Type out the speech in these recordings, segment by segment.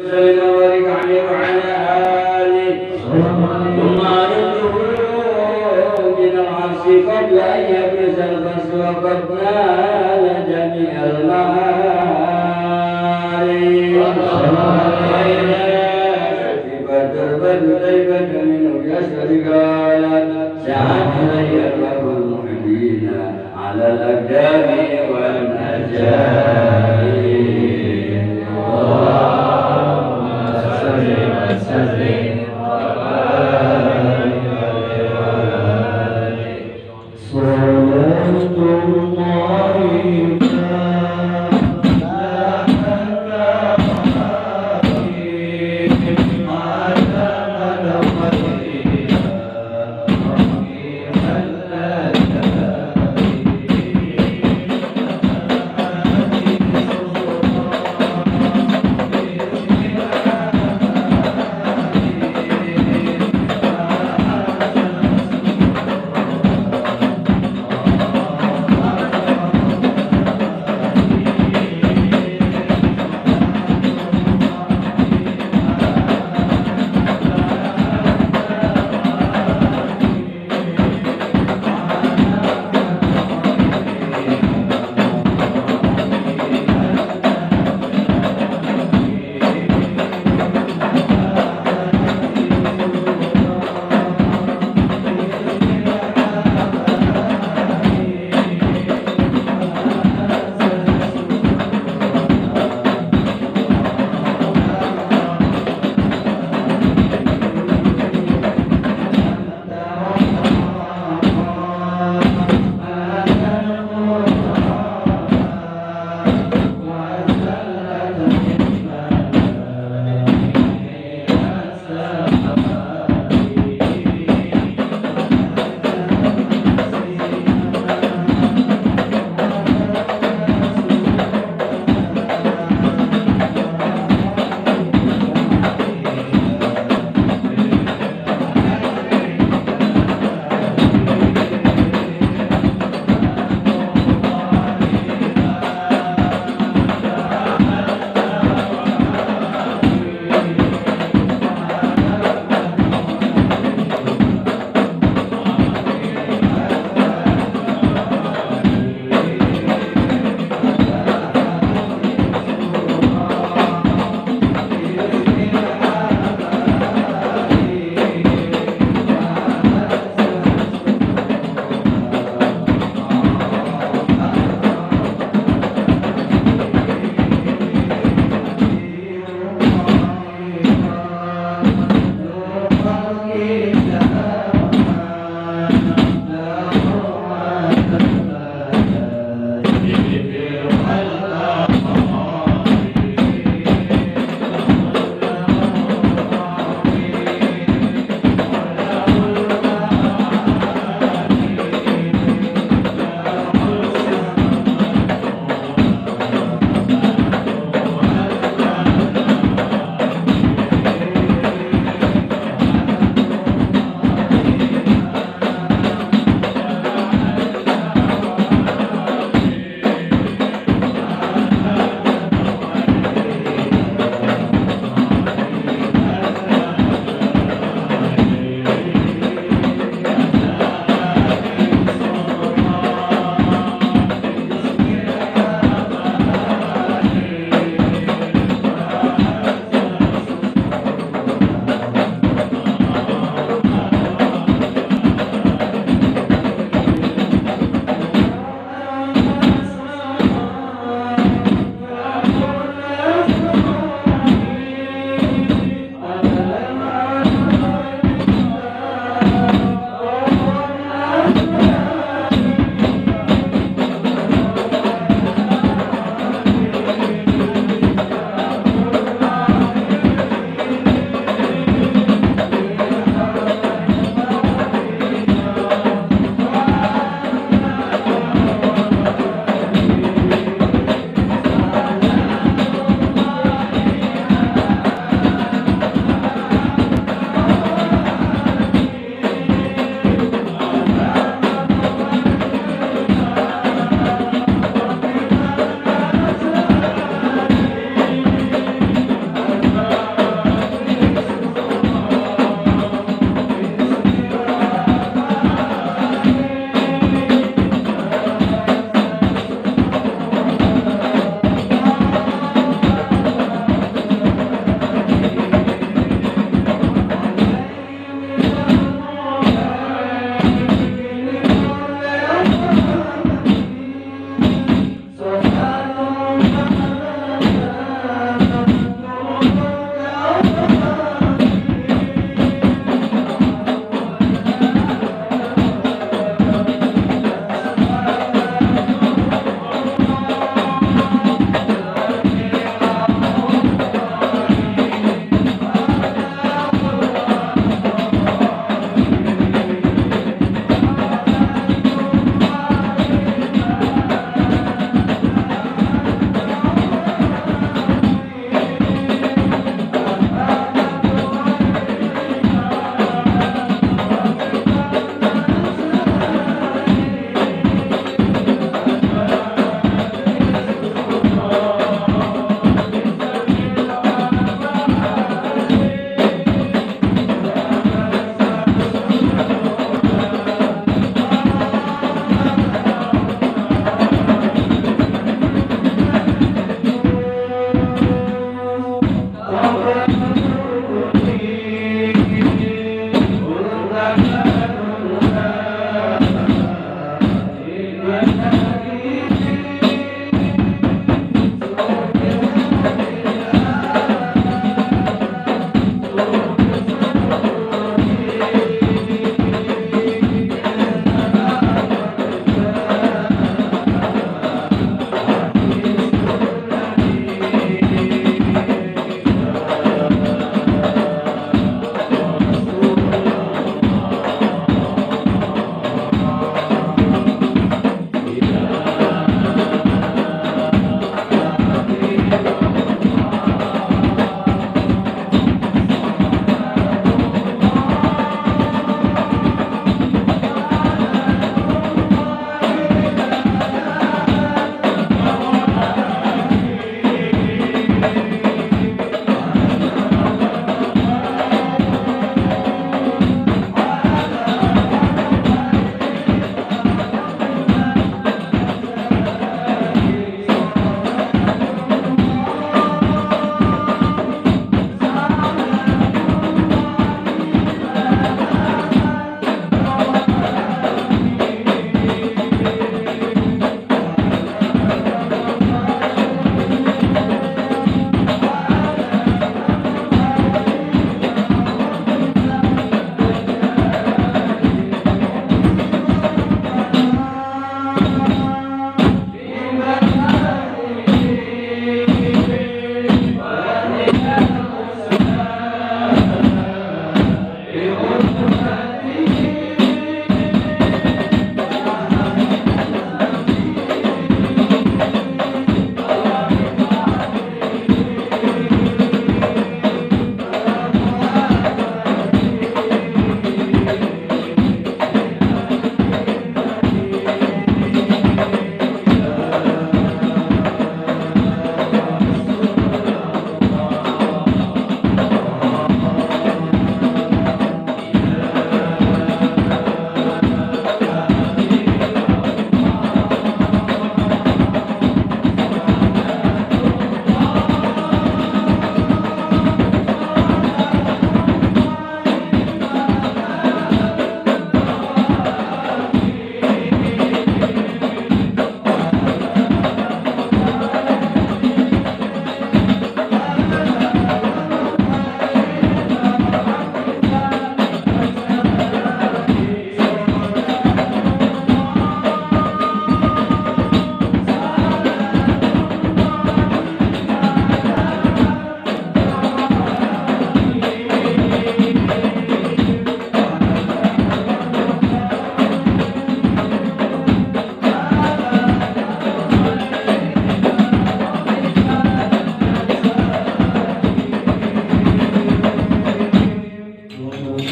وسلم وبارك عليه وعلى آله ثم أرده من العرش قبل أن يبرز البرز وقد نال جميع المعارف وإلى شفيفة البدر طيبة منه يسأل قالت سعد لي الرب المحبين على الأقدام والنجاة اللهم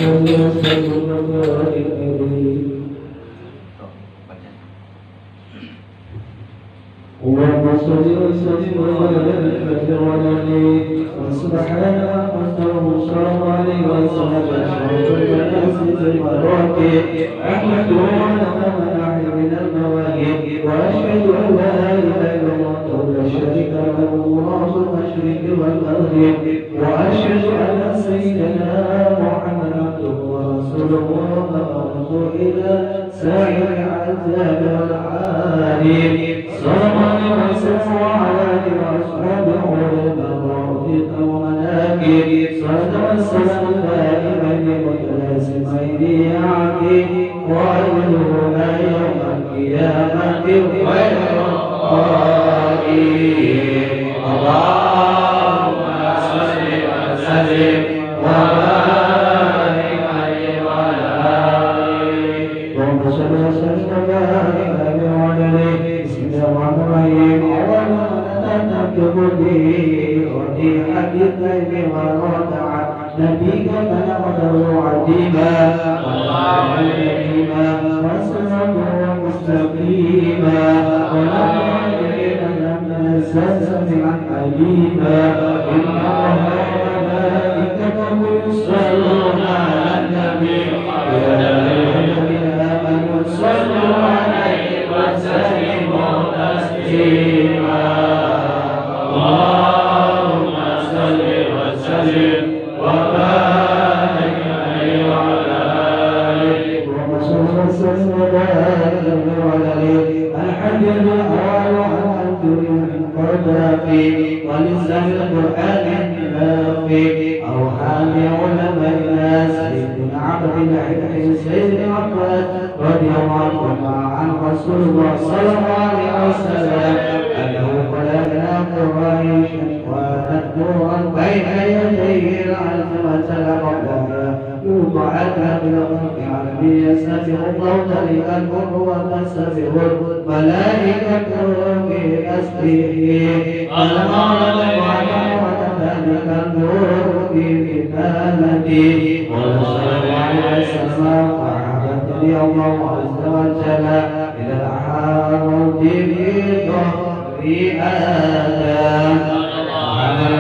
صل وسلم وبارك عليه اللهم صل وسلم وبارك عليه وسبحان الله صلى الله عليه وسلم أشرف المنازل المراكب أحمده على مناحي من المواهب وأشهد أن لا إله إلا الله لا شريك له رب المشرق والمغرب وأشهد أن سيدنا محمدا عبده ورسوله ومبعوث إلى سائر العذاب والعالم صلى الله عليه وسلم وعلى آله وأصحابه والمبعوث ومناكب صلاة والسلام دائمين متلازمين يا عبيد وأجلهما يوم القيامة غير القائل اللهم صل وسلم وبارك عليه وعلى آله اللهم صل وسلم وبارك عليه وعلى آله بسم الله الرحمن الرحيم أولا نتنبه به وفي حديثين ورفع نبيك فنقده عديما وعليما وسنته مستقيما ونعلم من سمعا عليما إن الله وملائكته يصلون على النبي يا أيها الذين آمنوا صلوا عليه وسلموا تسليما اللهم صل وسلم وبارك عليه وعلى آله اللهم صل وسلم وبارك على آله الحج الأول عن دون القذافي ولسان القرآن النافي أوحام علماء الناس بن عبد الله سيد عباس رضي الله عن رسول الله صلى الله عليه وسلم أنه قال لنا قريش ونذكرا بين يديه العزمة لقبلها يوضع بالخلق عربي يسبح الله طريقا البر وتسبح الملائكة في تسبيحه المعرض وكذلك النور في كتابته وصلى الله عليه وسلم وعبدني الله عز وجل إلى الحاوض في ظهر آدم على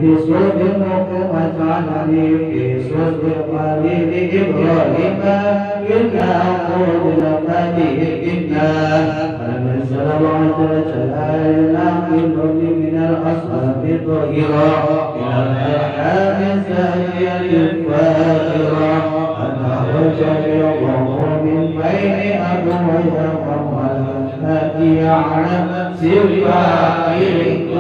في صلب المقيمة على في صلب القليل إبراهيم إلا أقول لقديه إنا فنزل الله تعالى في الأرض من الأصحاب طهيرا إلى الأرحام الزاهية الفاخرة أنه جميع الله من بين أبويها والأشهاد يعلم سرائرك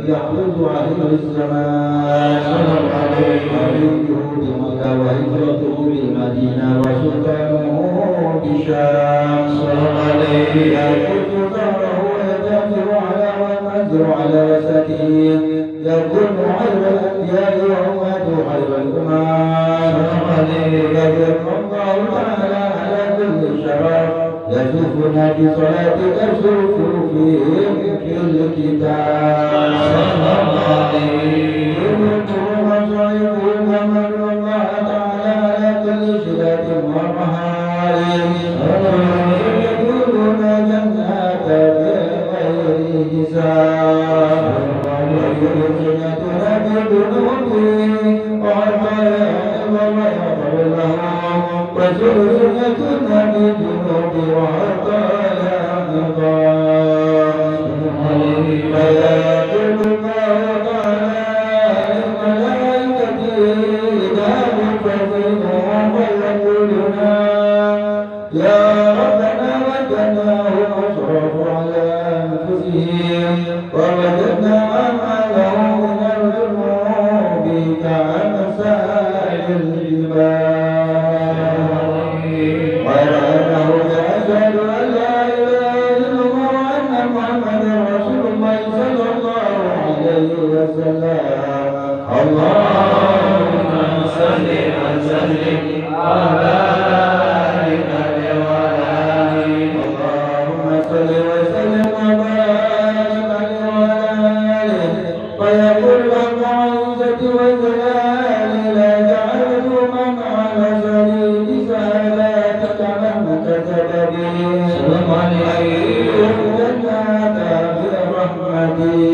يحفظ عليه الزمان صلى الله عليه بمكة وهجرته بالمدينة وسلطانه بشام صلى الله عليه يأخذ ظهره ويتأثر على والمنزل على وسطه يكون خير الأنبياء وأمته خير الأمم صلى الله عليه يذكر الله تعالى على كل شرف يشوفنا بصلاة تشرف فيه في الكتاب صلى الله عليه وسلم الله تعالى على كل شدة ومحارم يدخلون جنات بغير حساب ويدخلنا بذنوبهم ويغفر لهم وسلسلتنا بذنوب وعطايا فيقول الله تعالى للملائكة إذا مفردهم ويقولون يا ربنا وجدناهم أشرفوا على أنفسهم ووجدنا ما لهم من الذنوب كأمثال الجبال وبارك عليه وعلى آله اللهم صل وسلم وبارك عليه وعلى آله فيقول رب العزة والجلال لا جعلت من على سبيل ساداتك من كتب به سلام عليه جنات برحمتي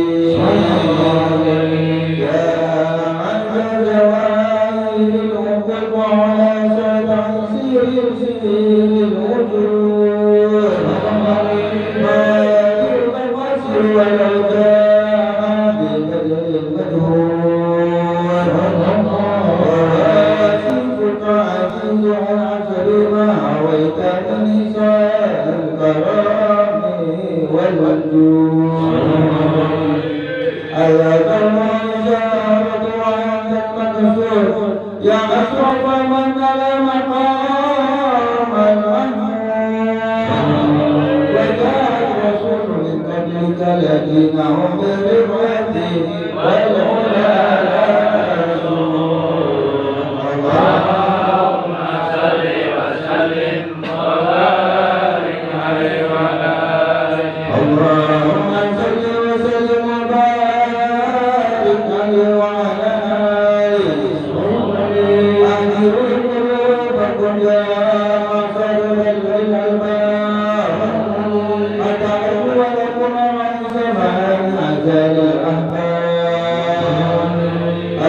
يا عز جوائر الحب وعلى تيسير الوجود بارك الوصل والعداء ببدل المدهور واسف عزيز العسل ما هويت من نساء الكرام والوجود أيا المنشأة وأنت المكسور يا أشرف من على مقام المنهور وجاء الرسول من قبلك الذين هم بالرفعة والعلا لا يزورون اللهم صل وسلم وبارك عليه وعلى آله اللهم صل وسلم وبارك عليه وعلى آله أنير القلوب كن يا صدر الألباب أتعب ولكم عن زمان أجل الأحباب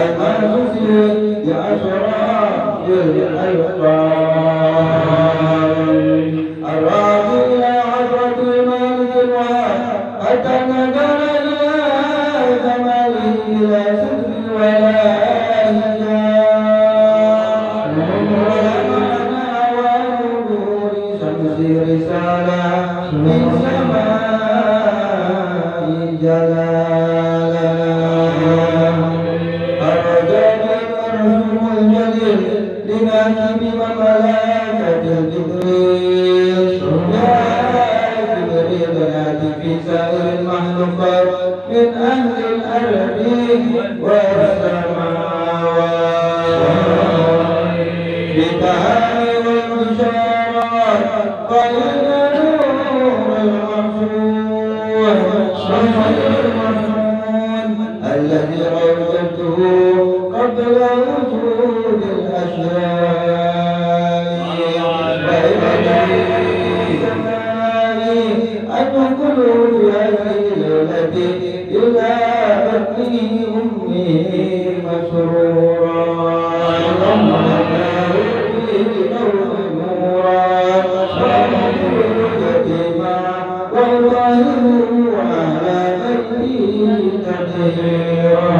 المنفوس بأسرار الألقاب الراضي إلى عبرة المالك الوهاب حتى نجر إلى جماله إلى ستر ولا هجاب ولا معنى ونور شمس رسالة من سماء جلالا الرجاء الرسول الجليل لناكب مملكة الجبريل يا جبريل نادي في سائر المخلوقات من أهل الأرض والسماوات بالتهاني والبشارات فإن نور المرسول شمس المرسول الذي أوجدته قبل وجود الأشياء فإنني سمائي أن كل في هذه الليلة إلى بطن أمي مسرورا اللهم بارك نورا يتيما وإبراهيم وعلى بيته تطهيرا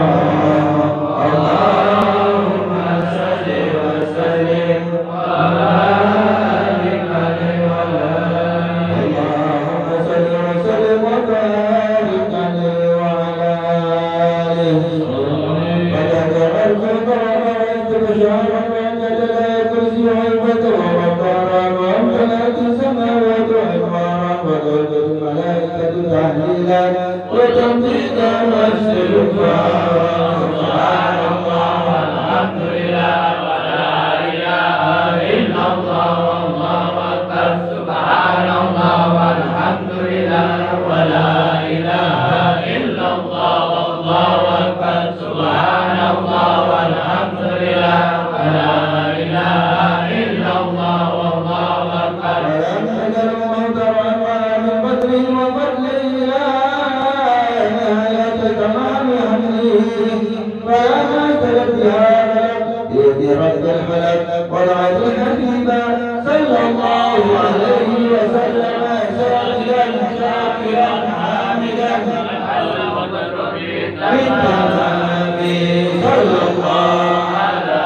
اللهم صل وسلم وبارك عليه وعلى آله اللهم صل وسلم وبارك عليه وعلى آله فقد أرسلت وباركت بشارا وأنت لا كرسي عزة ووقارا وامتلأت السماوات عمارا وزوجة الملائكة تحليلا وتمجيدا واستغفارا سبحان الله والحمد لله ولا إله إلا الله والله أكبر سبحان الله والحمد لله ولا إله إلا الله والله أكبر سبحان الله والحمد لله ولا إله إلا الله والله أكبر ولا تهجر من ترى من بدر وفضل نهاية تمام حمله فيا ناصر بهذا بيد رب الفلك ولعل الحبيب صلى الله عليه وسلم ساجدا شاكرا حامدا بالتمام صلى الله على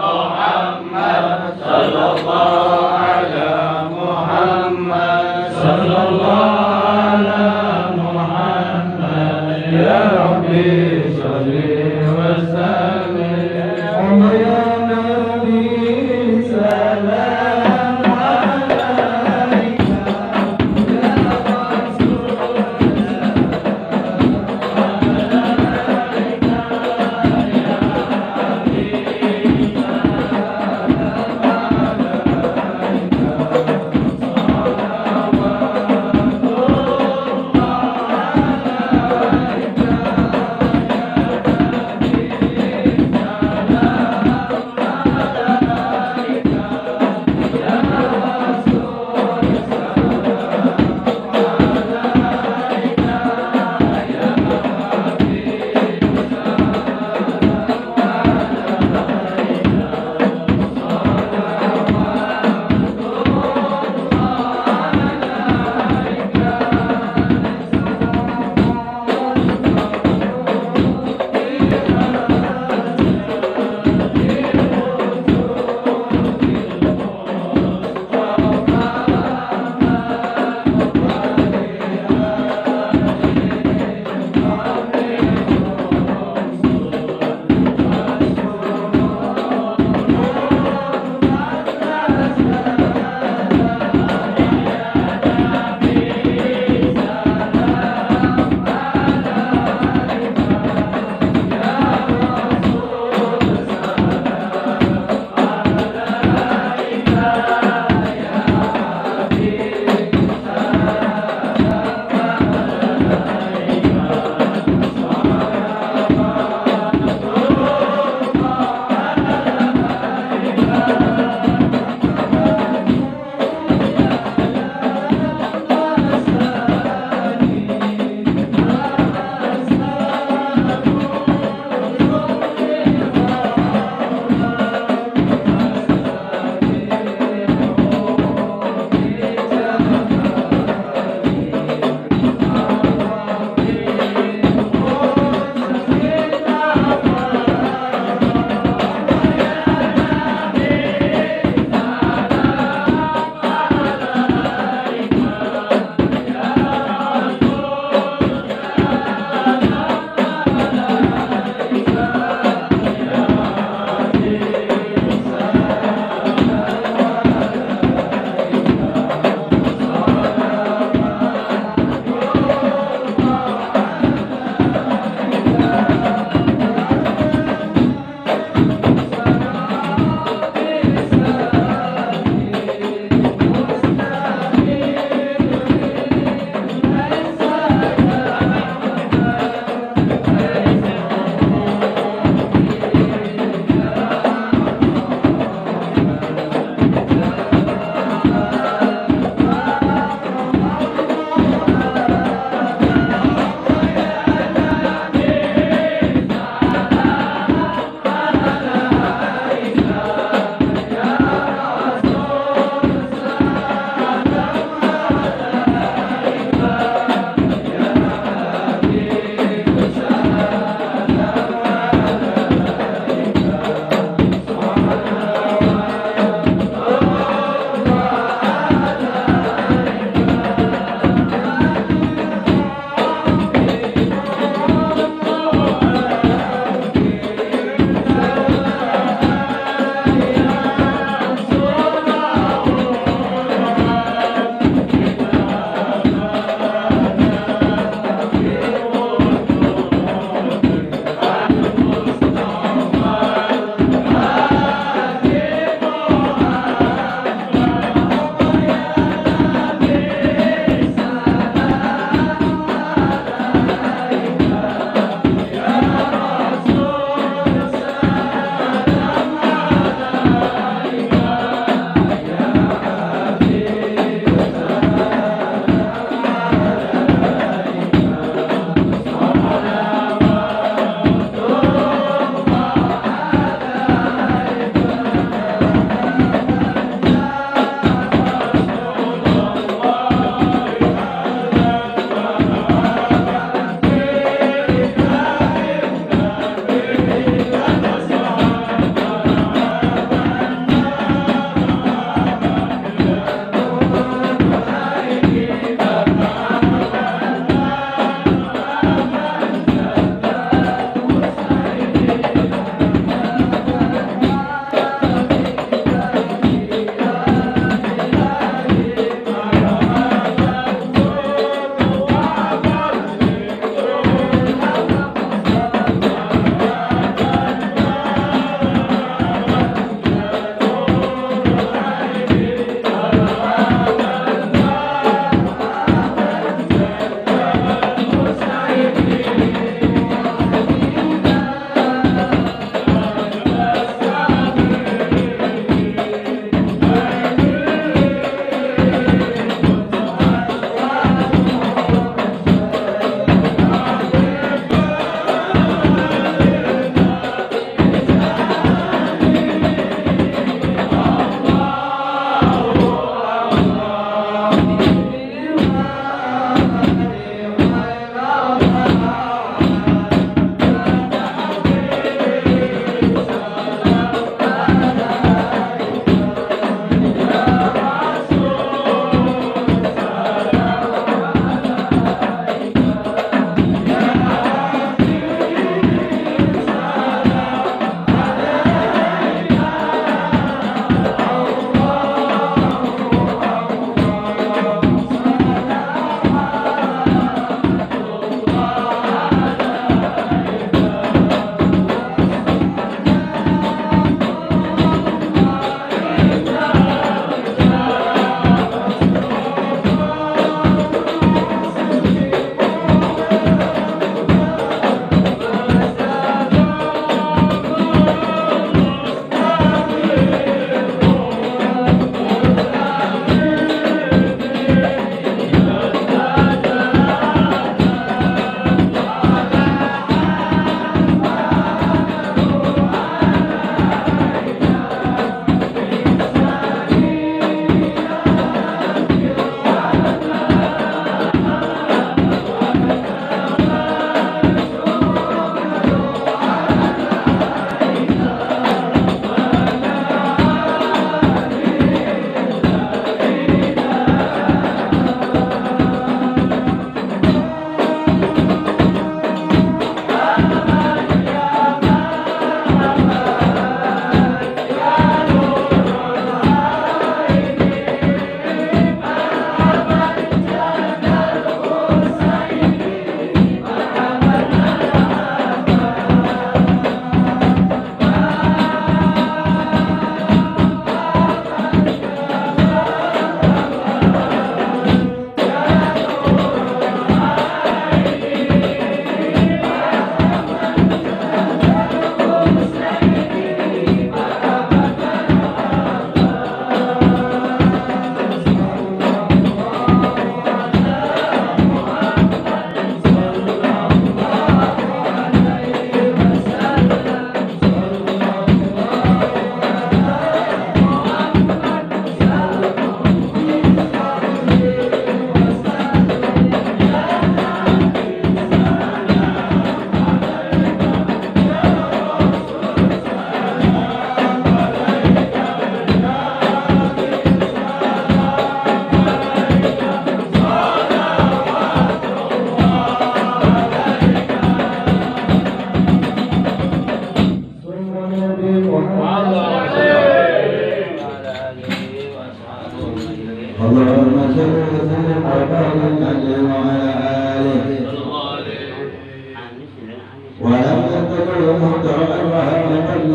محمد صلى الله على محمد صلى الله على محمد يا ربي صل وسلم يا نبي سلام عليك يا رسول الله اللهم صل وسلم وبارك عليه وعلى آله ولم تتبع محتوى وهمته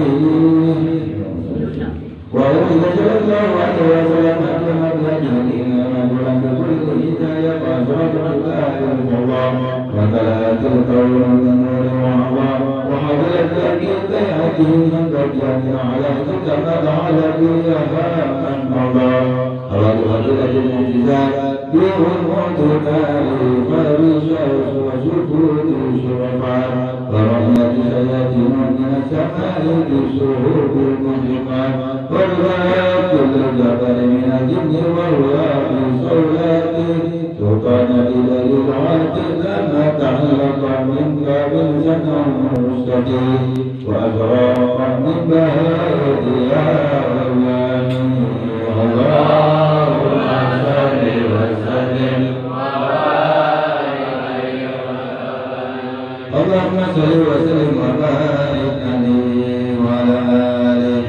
وإن صلى الله عليه وسلم كما بيدنا رجلا بكل هداية وأشرف الآية الله وثلاث القول من نور وعظام وحضرت أكيد بيعته من بيان على كما فعل فيها من مضى وبفضيلة المعجزات فيه المعتدال فبالشمس وسجود الشرفاء ورحمة شياطين من السماء بالشهور المشرقات والغايات الجبل من الجن والرياح صولاته سلطان بليل العهد لما تعلق من باب الجنة المستقيم وأشراق من بهائها واليمين اللهم صل وسلم اللهم صل وسلم وبارك عليه وعلى آله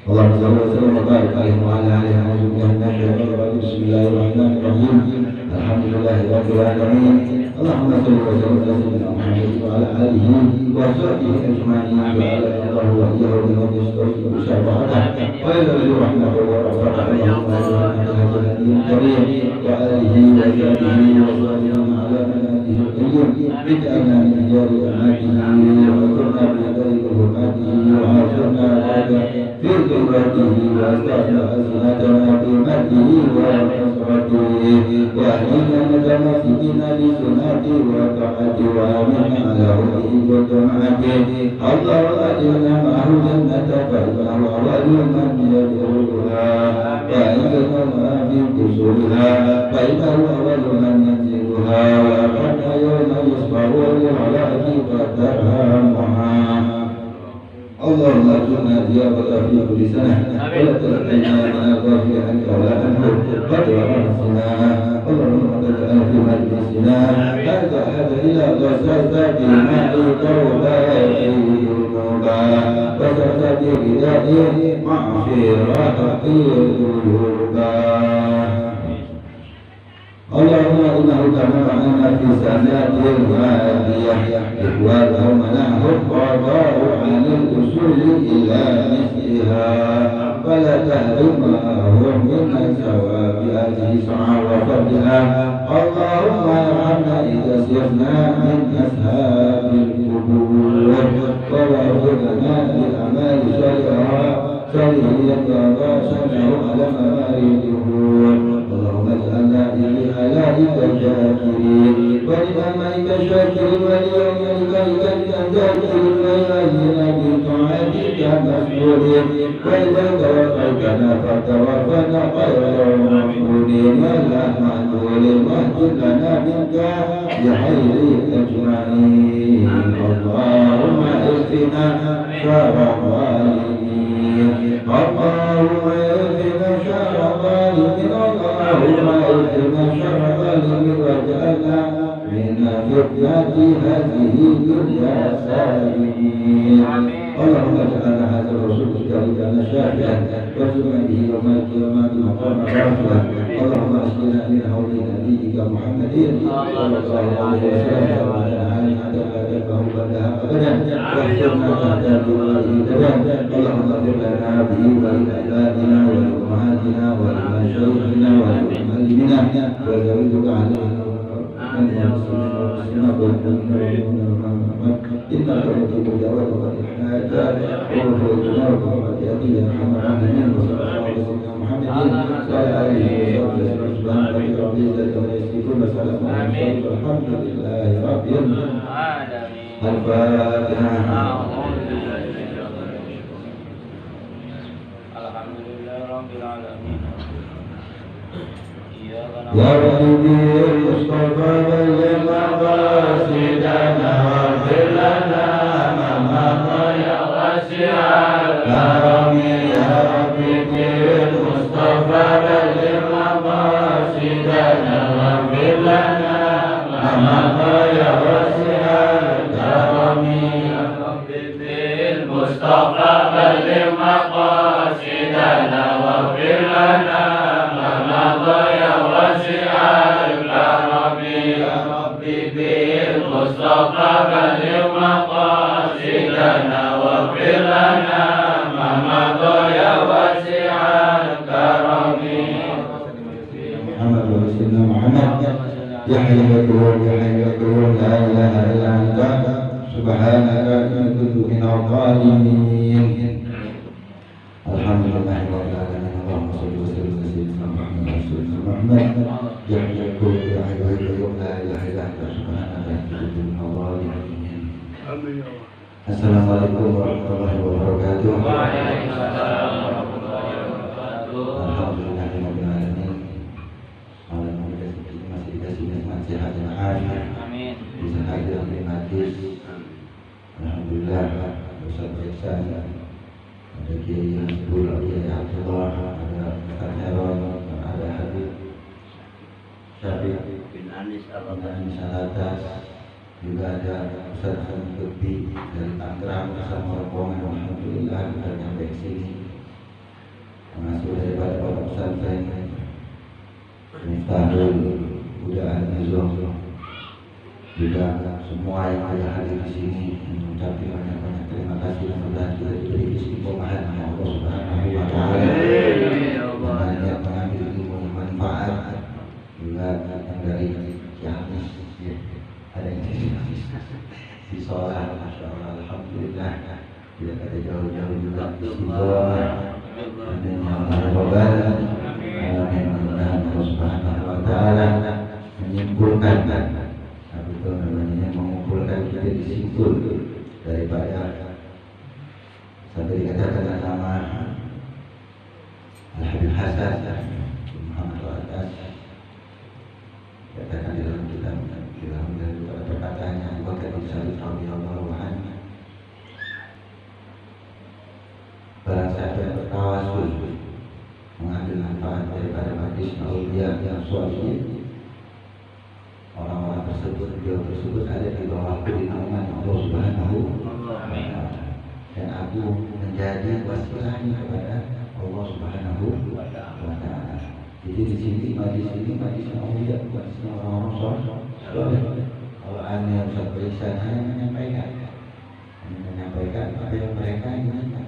اللهم صل وسلم وبارك عليه وعلى آله بسم الله الرحمن الرحيم الحمد لله رب العالمين اللهم صل وسلم على سيدنا محمد وعلى آله وصحبه أجمعين وعلى الله وإياه بمن يستوفي بشفاعته وإلى الرحمة والرحمة اللهم صل على هذا النبي الكريم وآله وصحبه وسلم على منهجه القيوم بدأنا من دار أماته وكنا بيديه حرماته وعافنا في ذمته وأسلمنا ألسنتنا في مجده ونصرته وأهلنا متمسكين بسنته وطاعته وآمنا على هديه وجماعته الله أجرنا معه جنة فإنه أول من يدخلها وإنما في قصورها فإنه أول من ينزلها وأخذنا يوم يصبح للعلاج فترحمها اللهم ارزقنا زيارة في كل سنة ولا تلقينا من الغافل عنك ولا عنه قد ورثنا اللهم اجعل في مجلسنا هذا إلى غسلت بالماء توباتي ذنوبا وسرت بردائه مغفرة ذنوبا اللهم إنه كما معنا في سنة الهادية إخوانه منعه القضاء عن الوصول إلى مثلها فلا تهرمهم من ثواب هذه الساعة وفضلها اللهم ارحمنا إذا سرنا من أصحاب القبور ووفقنا للأعمال الصالحة سرية وشمعه على موارده اللهم اجعلنا لخلائك الشاكرين ولنعمائك الشاكرين وليومك الذاكرين وإلهنا بطاعتك مسؤولين وإذا توفيتنا فتوفنا غير مقبولين ولا معذورين واهد لنا منك بخير أجمعين اللهم اغفنا شر الظالمين اللهم اغفنا شر الظالمين اللهم اغفنا شر الظالمين واجعلنا من فتنة هذه الدنيا سالمين اللهم اجعلنا هذا الرسول الكريم شافعا وارزقنا به يوم القيامة مقام رافعا اللهم اسقنا من حوض نبيك محمد صلى الله عليه وسلم وعلى آله حتى لا تلقاه بعدها أبدا واحفظنا تحت لوائه أبدا اللهم اغفر لنا به ولآبائنا ولأمهاتنا ولمشايخنا ولمعلمنا وذوي علينا إنك تجيب الدعوات والإحناجات وهو الجناب واليدي أرحم الراحمين وصلى الله على سيدنا محمد وعلى آله وصحبه سبحان ربك رب العزة عما يصفون وسلام على المرسلين والحمد لله رب العالمين الفاتحة الحمد لله رب العالمين يا ربي المصطفى بلغ مقاصدنا واغفر لنا ما مضى يا واسع الكرم يا ربي المصطفى بلغ مقاصدنا واغفر لنا ما مضى يا واسع الكرم يا ربي المصطفى بلغ مقاصدنا واغفر لنا ما مضى على سيدنا محمد يا حي يا قيوم يا حي يا قيوم لا إله إلا أنت سبحانك إني كنت من الظالمين. Alhamdulillah Allahumma shalli wa sallim ala sayyidina Muhammad ya حي يا قيوم يا حي يا قيوم لا إله إلا أنت سبحانك إني كنت من الظالمين. Assalamualaikum warahmatullahi wabarakatuh. Waalaikumsalam warahmatullahi wabarakatuh. Alhamdulillahirabbil alamin. Malam ini masih dikasih nikmat sehat dan afiat. Amin. Bisa hadir di majlis. Alhamdulillah. Ustaz Ihsan, ada Kiai Abdul Abdullah, ada Ustaz Heron, ada Habib Syafiq bin Anis Al-Atas, juga ada Ustaz Hamid Lutfi dari Tangerang bersama rombongan. Alhamdulillah kita sampai ke sini. Termasuk daripada Bapak Ustaz Miftahul Huda Al-Nizam, juga semua yang ada hadir di sini mengucapkan banyak-banyak terima kasih dan mudah kita diberi istiqomahan oleh Allah Subhanahu wa taala. Banyak mengambil ilmu yang manfaat, juga yang dari Kiamis, ada yang di sholat, masya Allah, alhamdulillah, tidak ada jauh-jauh juga istiqomah. Amin ya rabbal alamin. Mudah-mudahan Allah Subhanahu wa taala menyimpulkan mengumpulkan kita di simpul daripada sampai dikatakan nama Al-Habib Hasan Muhammad Al-Atas, katakan dalam kitab dalam perkataannya Abu Bakar bin Sa'id radhiyallahu anhu, barang siapa yang bertawasul mengambil manfaat daripada majlis aulia yang sholihin, orang-orang tersebut, beliau tersebut ada di bawah perlindungan Allah Subhanahu wa taala, dan aku menjadi wasilahnya kepada Allah Subhanahu wa taala. Jadi di sini majlis ini majlis aulia, bukan semua orang-orang soleh. Kalau anda Ustaz Ihsan hanya menyampaikan apa yang mereka inginkan,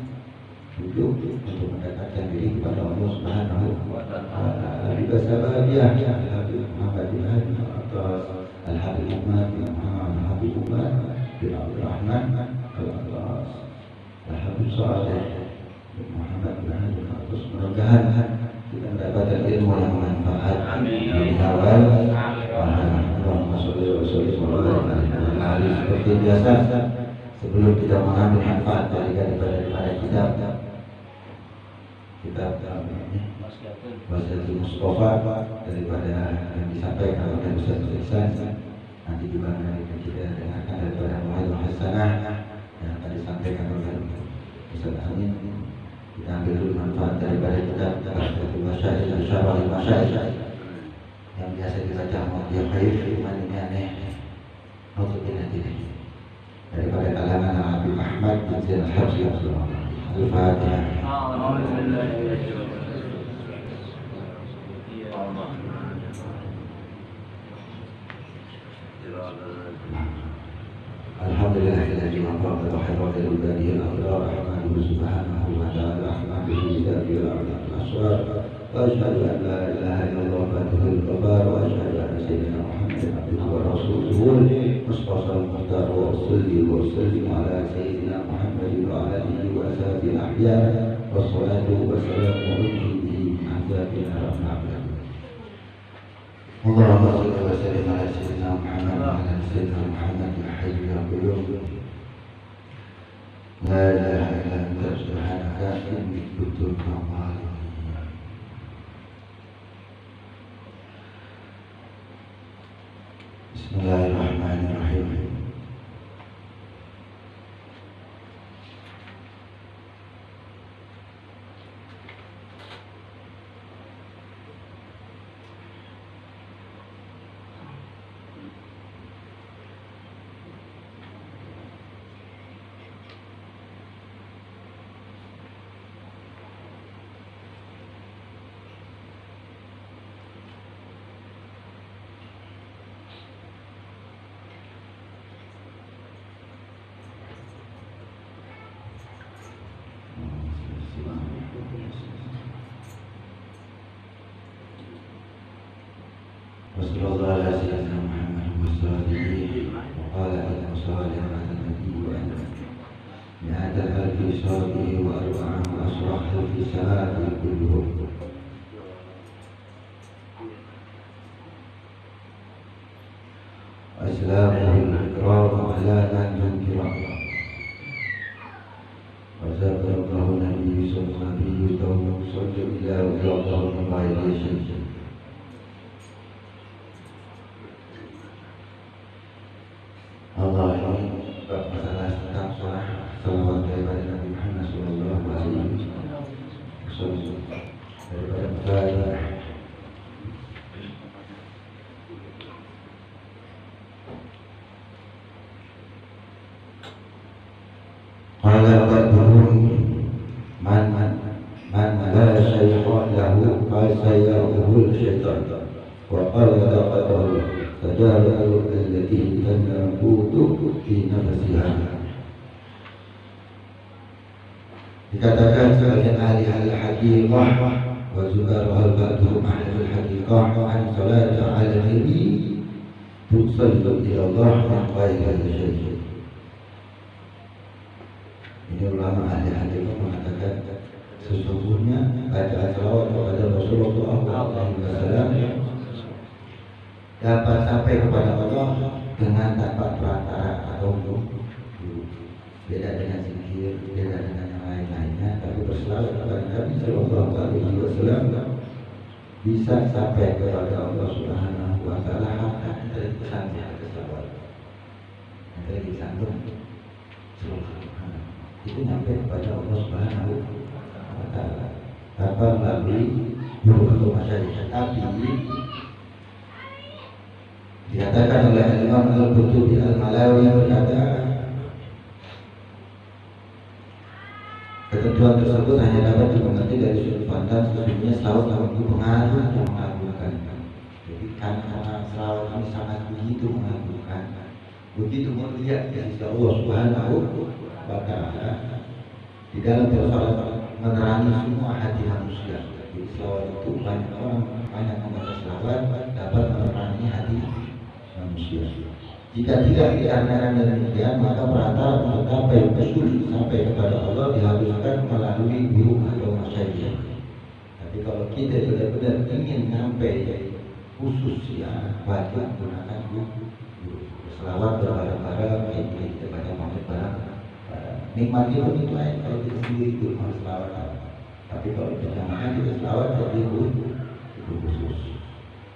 duduk untuk mendekatkan diri kepada Allah Subhanahu wa taala. Juga sahabat Habib Muhammad bin Atas, Al-Habib Umar bin Muhammad, Al-Habib Umar bin Abdul Rahman Al-Atas, Al-Habib Saleh bin Muhammad bin Atas. Mudah-mudahan kita mendapatkan ilmu yang bermanfaat di awal. Allahumma sholli wa sallim ala seperti biasa. Sebelum kita mengambil manfaat daripada kitab Wasiatul Mustafa daripada yang disampaikan oleh Ustaz Ihsan, nanti juga kita dengarkan daripada Muhammad Hasanah yang akan disampaikan oleh Ustaz Amin. Kita ambil dulu manfaat daripada kitab Wasiatul Masyaikh Al-Syarah Al-Masyaikh yang biasa dibaca Muhammad Khair Iman ini aneh untuk ini daripada kalangan Habib Ahmad bin Zain Al-Habsyi Al-Fatihah. Alhamdulillahilladzi wafaqana wa hafaza ibadihi al-abrar rahmatuhu subhanahu wa ta'ala ahmaduhu bidabil al-asrar wa asyhadu an la ilaha illallah fatihul qabar wa asyhadu anna sayyidina Muhammadan abduhu wa rasuluhu mustafa al-muhtar wa usalli wa sallim ala sayyidina Muhammadin wa ala alihi wa ashabihi al-ahya wa salatu wa salamu bihi ahdatina rahmatullah. Allahumma shalli wa sallim ala sayyidina Muhammad wa ala sayyidina Muhammad ya hayyu ya qayyum la ilaha illa anta subhanaka inni kuntu minadh dhalimin. Bismillahirrahmanirrahim. وصلى الله على سيدنا محمد وصحبه وقال إن صالح على النبي وأنا مئة ألف صحبه وأربعة وأشرح في سهاده كلهم. أسلامه الإكرام على من كرام وزاد الله النبي صلى الله عليه وسلم صلى إلى الله من غير شيء. Allah ini bab masalah tentang salawat daripada Nabi Muhammad sallallahu alaihi wasallam daripada Bukhari. Qala ba'duhum man la syaitan lahu fa sayyahul syaitan wa qala laqadahu tajalu allati tanabutu fi nafsiha. Dikatakan sebagian ahli haqiqah wa zubarul ba'duhum ahli haqiqah an salat ala nabi tusallu ila Allah min ghairi syai'in. Ini ulama ahli itu mengatakan sesungguhnya bacaan salawat kepada Rasulullah SAW dapat sampai kepada Allah dengan tanpa perantara atau beda dengan zikir, beda dengan yang lain-lainnya, tapi berselawat kepada Nabi Sallallahu Alaihi Wasallam bisa sampai kepada Allah Subhanahu Wa Taala. Hatta dari pesan selawat, dari sambung itu sampai kepada Allah Subhanahu wa Ta'ala tanpa melalui guru atau masyarakat. Tapi dikatakan oleh Imam Al-Qurtubi Al-Malawi berkata ketentuan tersebut hanya dapat dimengerti dari sudut pandang sesungguhnya selawat itu pengaruh yang mengagumkan. Jadi karena selawat ini sangat begitu mengagumkan, begitu mulia di sisi Allah Subhanahu wa Ta'ala, di dalam bersalat menerangi semua hati manusia. Jadi selawat itu banyak orang banyak membaca selawat dapat menerangi hati manusia. Jika tidak dikarenakan demikian, maka perantara untuk sampai betul sampai kepada Allah diharuskan melalui guru atau masyarakat. Tapi kalau kita benar-benar ingin sampai khusus ya wajib menggunakan guru. Selawat berbareng-bareng, kita baca maulid bareng. Nikmatnya pun itu lain, kalau kita sendiri itu harus selawat. Tapi kalau berjamaah kita selawat jadi itu khusus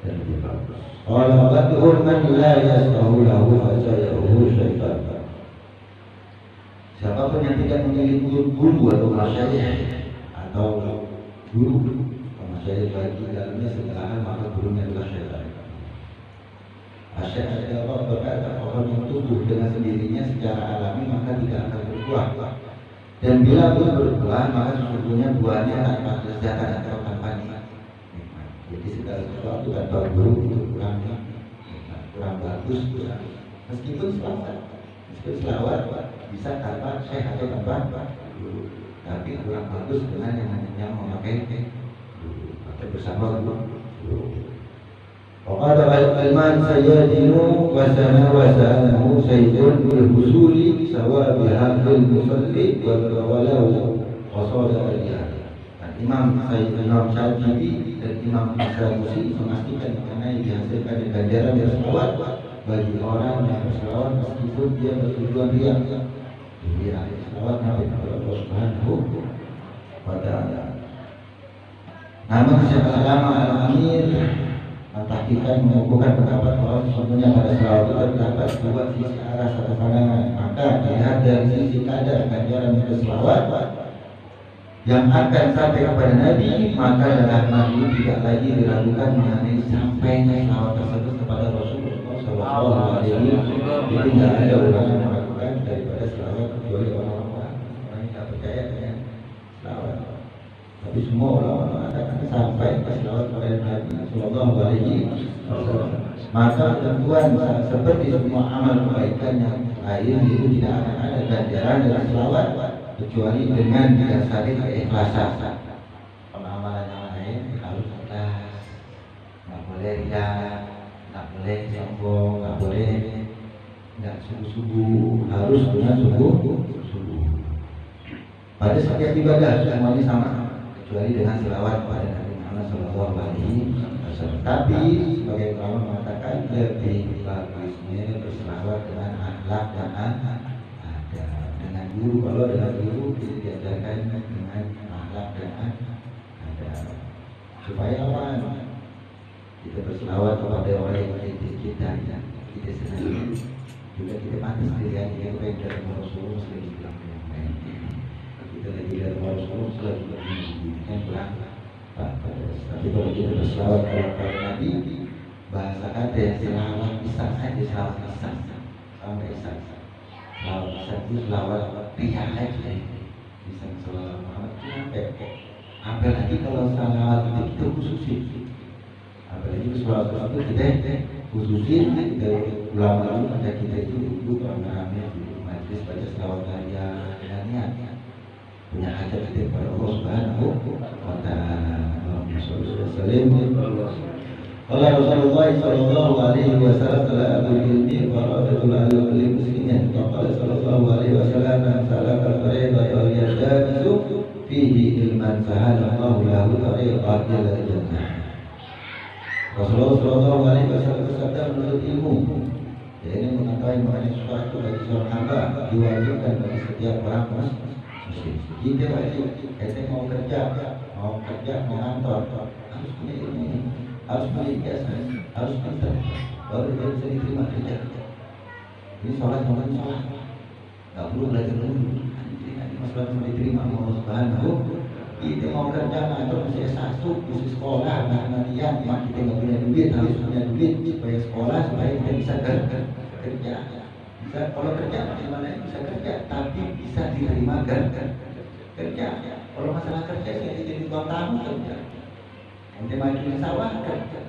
dan lebih bagus. Kalau ba'duhum man la yastahu lahu fa sayahu syaitan. Siapapun yang tidak memiliki guru atau masyayikh atau guru masyayikh bagi dalamnya setelahan, maka gurunya adalah syaitan. Asyik ada Allah berkata pohon yang tumbuh dengan sendirinya secara alami maka tidak akan berbuah. Dan bila pun berbuah maka sesungguhnya buahnya tanpa kelezatan atau tanpa nikmat. Jadi segala sesuatu tanpa guru itu kurang bagus. Meskipun selawat bisa tanpa syekh atau tanpa guru, tapi kurang bagus dengan yang memakai guru atau bersama guru. وقال الإمام سيدين وسنا وسأله سيد بالحصول ثوابها للمصلي ولو قصاد الرياء. Imam Syafi'i dan Imam Sanusi memastikan karena yang dihasilkan ganjaran dari selawat bagi orang yang berselawat meskipun dia bertujuan riya. Dia selawat Nabi Allah Subhanahu wa Ta'ala. Namun Syekh Al-Alama Al-Amir mentahqiqkan mengukuhkan pendapat bahwa sesungguhnya pada selawat itu terdapat dua sisi arah satu pandangan. Maka dilihat dari sisi kadar ganjaran itu selawat yang akan sampai kepada Nabi, maka dalam hal ini tidak lagi diragukan mengenai sampainya selawat tersebut kepada Rasulullah SAW. Jadi tidak ada orang yang meragukan daripada selawat kecuali orang-orang yang tidak percaya dengan selawat. Tapi semua orang mengatakan sampai ke selawat kepada Nabi Sallallahu Alaihi Wasallam. Maka tentuan seperti semua amal kebaikan yang lain itu tidak akan ada ganjaran dari selawat kecuali dengan didasari keikhlasan. Kalau amalan yang lain harus ikhlas, nggak boleh riya, subuh harus dengan subuh. Pada setiap ibadah semuanya sama, kecuali dengan selawat kepada Nabi Muhammad SAW. Tapi sebagai ulama mengatakan lebih bagusnya berselawat dengan akhlak dan adab. Dengan guru, kalau dengan guru kita diajarkan dengan akhlak dan adab. Supaya apa? Kita berselawat kepada orang yang mendidik kita senang. Juga kita pantas dilihat yang baik dari Rasulullah SAW. Kita lagi dari Rasulullah SAW yang bilang, tapi kalau kita berselawat kepada Nabi, bahasa kata yang selawat bisa saja selawat bisa sampai bisa. Selawat bisa itu selawat pihak aja. Bisa selawat Muhammad itu apalagi kalau selawat itu khususin. Apalagi selawat itu kita khususin dari ulama ada kita itu duduk ramai-ramai di majlis baca selawat raya dengan niat punya hajat kita kepada Allah Subhanahu wa Ta'ala. Qala Rasulullah sallallahu alaihi wasallam talabul ilmi faradatul ala kulli muslimin. Qala sallallahu alaihi wasallam man salaka tariqatan wal yajtazu fihi ilman sahalallahu lahu tariqatan ila jannah. Rasulullah sallallahu alaihi wasallam bersabda, menuntut ilmu, ya ini mengetahui mengenai sesuatu bagi seorang hamba diwajibkan bagi setiap orang muslim. Kita wajib, kita mau kerja, mau kantor, harus punya ilmu, harus punya ijazah, harus pintar, baru bisa diterima kerja. Ini sholat, nggak perlu belajar dulu. Nanti masalah mau diterima Allah Subhanahu. Kita mau kerja kantor masih S1, masih sekolah, latihan, kita nggak punya duit, harus punya duit supaya sekolah, supaya kita bisa kerja. Bisa kalau kerja bagaimana bisa kerja, tapi bisa diterima kerja. Kalau masalah kerja saya jadi tukang tamu kerja. Nanti majuin sawah kerja.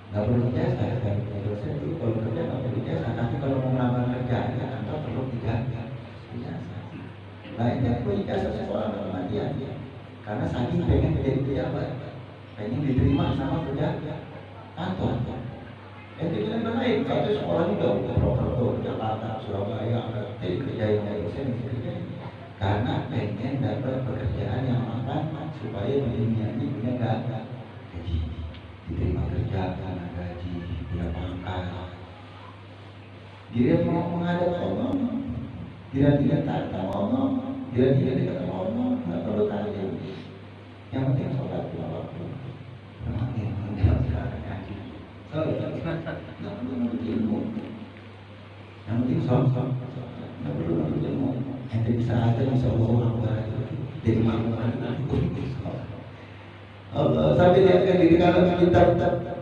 Nggak perlu jasa, kalau kerja nggak perlu jasa, tapi kalau mau melamar kerja ya kantor perlu ijazah. Nah ini aku ijazah sekolah latihan. Karena saking pengen menjadi pejabat, pengen diterima sama pejabat kantor. Itu yang baik. Kalau sekolah juga Purwokerto, Jakarta, Surabaya, kerja yang baik, saya kerja. Karena pengen dapat pekerjaan yang aman supaya menjadi punya gaji, diterima kerja karena gaji, punya pangkat. Dia mau menghadap Allah, dia tidak taat sama Allah, dia tidak dekat sama Allah, nggak perlu tahu. Yang penting sholat lima waktu. Nggak perlu nunggu ilmu. Yang penting sholat. Nggak perlu nunggu ilmu. Ente bisa aja bisa Allah jadi makmum. Sampai dia akan di dalam kitab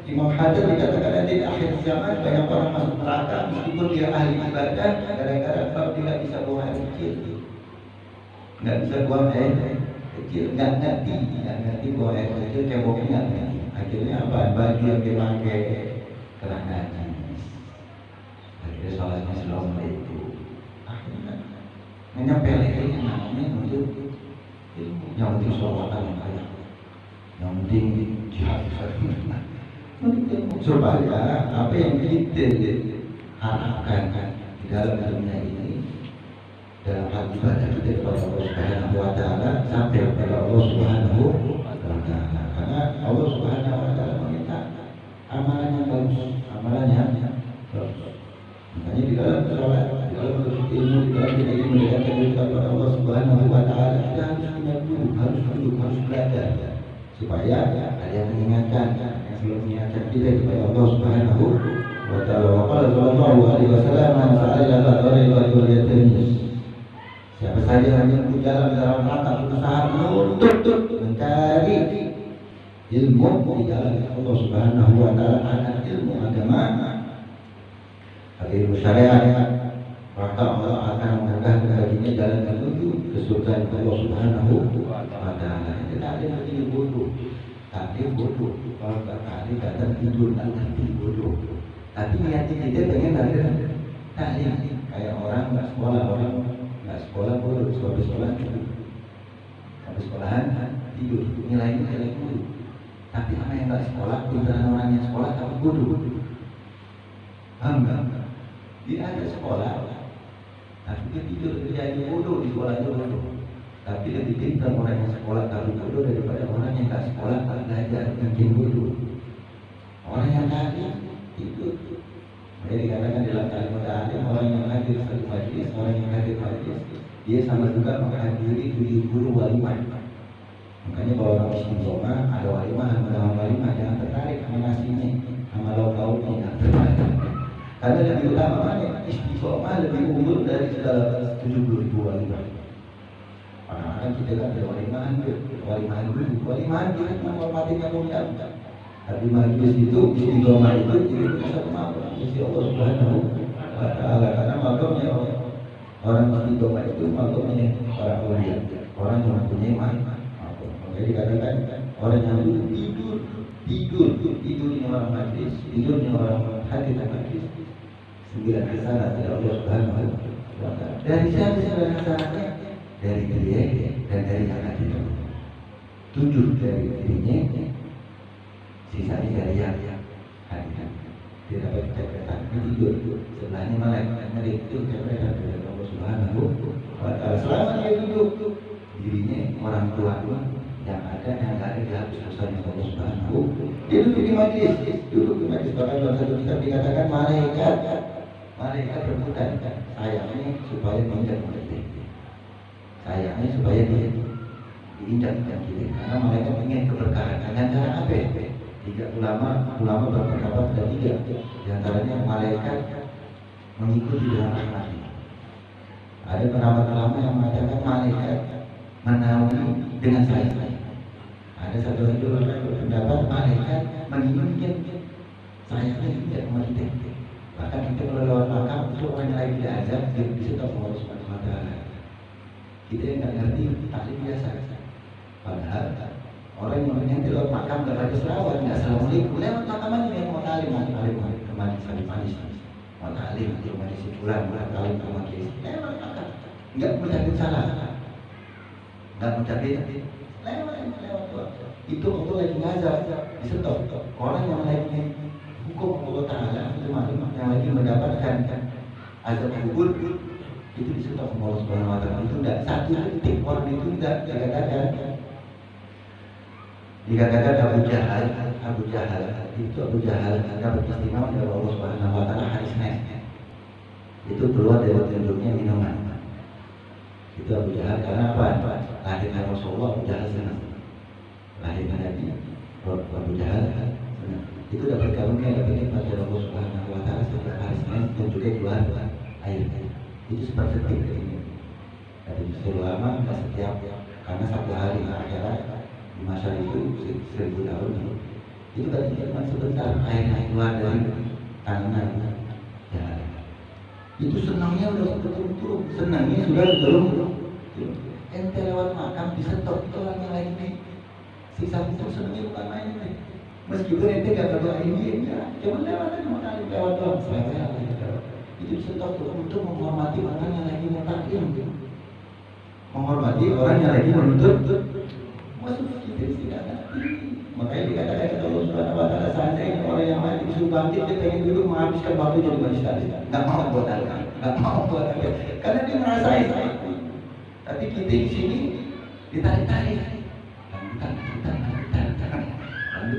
Imam Hajar dikatakan nanti di akhir zaman banyak orang masuk neraka meskipun dia ahli ibadah, kadang-kadang kalau tidak bisa buang air kecil, nggak bisa buang air kecil, nggak ngerti buang air kecil, ceboknya nggak ngerti. Akhirnya apa? Baju yang dipakai kena najis. Akhirnya sholatnya selama itu. Akhirnya menyepelekan yang namanya untuk ilmu. Yang penting sholatan yang banyak. Yang penting jihad sabilillah. Supaya apa yang kita harapkan di dalam dunia ini, dalam hal ibadah kita kepada Allah Subhanahu wa Ta'ala sampai kepada Allah Subhanahu wa Ta'ala. Karena Allah Subhanahu wa Ta'ala meminta amalan yang bagus, amalan yang bagus. Makanya di dalam sholat, di dalam menuntut ilmu, di dalam kita ingin mendekatkan diri kepada Allah Subhanahu wa Ta'ala, kita harus punya guru, harus duduk, harus belajar, supaya ada yang mengingatkan, yang selalu mengingatkan kita kepada Allah Subhanahu wa Ta'ala. Wa qala sallallahu alaihi wasallam, man sa'ala tariqatul yatamis. Siapa saja yang berjalan dalam rangka berusaha untuk mencari ilmu di jalan Allah Subhanahu wa Ta'ala, ilmu agama, ilmu syariat, maka Allah akan memudahkan baginya jalan menuju ke surga Allah Subhanahu wa Ta'ala. Kita ada yang jadi bodoh, tapi bodoh. Kalau kali datang tidur, datang bodoh. Tapi niatnya kita pengen ada taklim. Kayak orang nggak sekolah bodoh, habis sekolah tidur, habis sekolahan tidur, nilainya nilai bodoh. Tapi orang yang nggak sekolah, pintaran orang yang sekolah tapi bodoh. Enggak. Dia ada sekolah, tapi dia tidur kerjanya bodoh di sekolahnya bodoh. Tapi lebih pintar orang yang sekolah kalau bodoh daripada orang yang tak sekolah tak belajar mungkin bodoh. Orang yang tadi tidur. Jadi dikatakan dalam kalimat ada orang yang hadir satu majlis, orang yang hadir majlis, dia sama juga menghadiri 7 guru walimah. Makanya kalau orang istiqomah ada walimah, ada walimah jangan tertarik sama nasinya, sama lauk-lauknya jangan tertarik. Karena lebih utama mana istiqomah lebih unggul dari segala 70.000 walimah. Kadang-kadang kita kan ada walimahan kita menghormatinya mulia. Tapi majlis itu istiqomah itu jadi satu makhluk sisi Allah Subhanahu wa Ta'ala. Karena makhluknya orang istiqomah itu makhluknya para awliya, orang yang mempunyai makhluk. Jadi dikatakan orang yang tidurnya orang majlis, tidurnya orang hadir majlis 9 kesalahan dari Allah Subhanahu wa Ta'ala. Dari siapa kesalahannya? Dari dia dan dari anak itu. 7 dari dirinya, sisanya dari yang hadir. Dia dapat catatan tidur sebelahnya malaikat itu catatan dari Allah Subhanahu wa Ta'ala. Selama dia duduk dirinya orang tua yang ada yang nggak ada dihapus dosanya Allah Subhanahu. Dia duduk di majlis, bahkan dalam satu kitab dikatakan malaikat rebutan sayangnya supaya menginjak kita, sayangnya supaya dia diinjak kita, karena malaikat ingin keberkahan. Dengan cara apa? 3 ulama berpendapat ada 3. Di antaranya malaikat mengikuti dalam Nabi. Ada pendapat ulama yang mengatakan malaikat menaungi dengan sayap. Ada satu lagi ulama yang berpendapat malaikat menginginkan sayapnya tidak mati. Bahkan kita kalau lewat makam itu orang yang lagi diajak dia bisa tahu Allah Subhanahu wa Ta'ala. Kita yang nggak ngerti taklim biasa. Padahal orang yang menyanyi lewat makam nggak baca selawat, nggak assalamualaikum, lewat makam aja yang mau talim kemana sekali manis, mau talim kemana si pulang, talim kemana lewat makam, nggak mencapai salah, nggak mencapai lewat tuh. Itu waktu lagi ngazab di stop. Orang yang lagi hukum Allah Ta'ala yang lagi mendapatkan azab kubur itu di stop Allah Subhanahu wa Ta'ala. Itu tidak satu detik orang itu tidak dikatakan Abu Jahal dapat istimewa dari Allah Subhanahu wa Ta'ala hari Senin. Itu keluar dari tunjuknya minuman. Itu Abu Jahal karena apa? Lahirnya Rasulullah Abu Jahal senang. Lahirnya Nabi Abu Jahal senang. Itu dapat karunia, dapat nikmat dari Allah Subhanahu wa Ta'ala setiap hari Senin tunjuknya keluar air. Itu seperti ini. Tapi justru lama nggak setiap, karena satu hari akhirat di masa itu 1000 tahun itu kan cuma sebentar airnya keluar dari tangan ya. Itu senangnya udah turun, senangnya sudah turun. Ente lewat makam bisa stop itu orang yang lain nih. Sisa itu senangnya bukan main nih. Meskipun ente gak berdoa ini ya, cuma lewat doang selesai. Itu bisa stop untuk menghormati orang yang lagi mutaklim, menghormati orang yang lagi menuntut. Masuk kita tidak ngerti. Makanya dikatakan Allah Subhanahu wa Ta'ala seandainya orang yang mati disuruh bangkit, dia pengen duduk menghabiskan waktu jadi manusia. Nggak mau buat apa, karena dia ngerasain. Tapi kita di sini ditarik-tarik.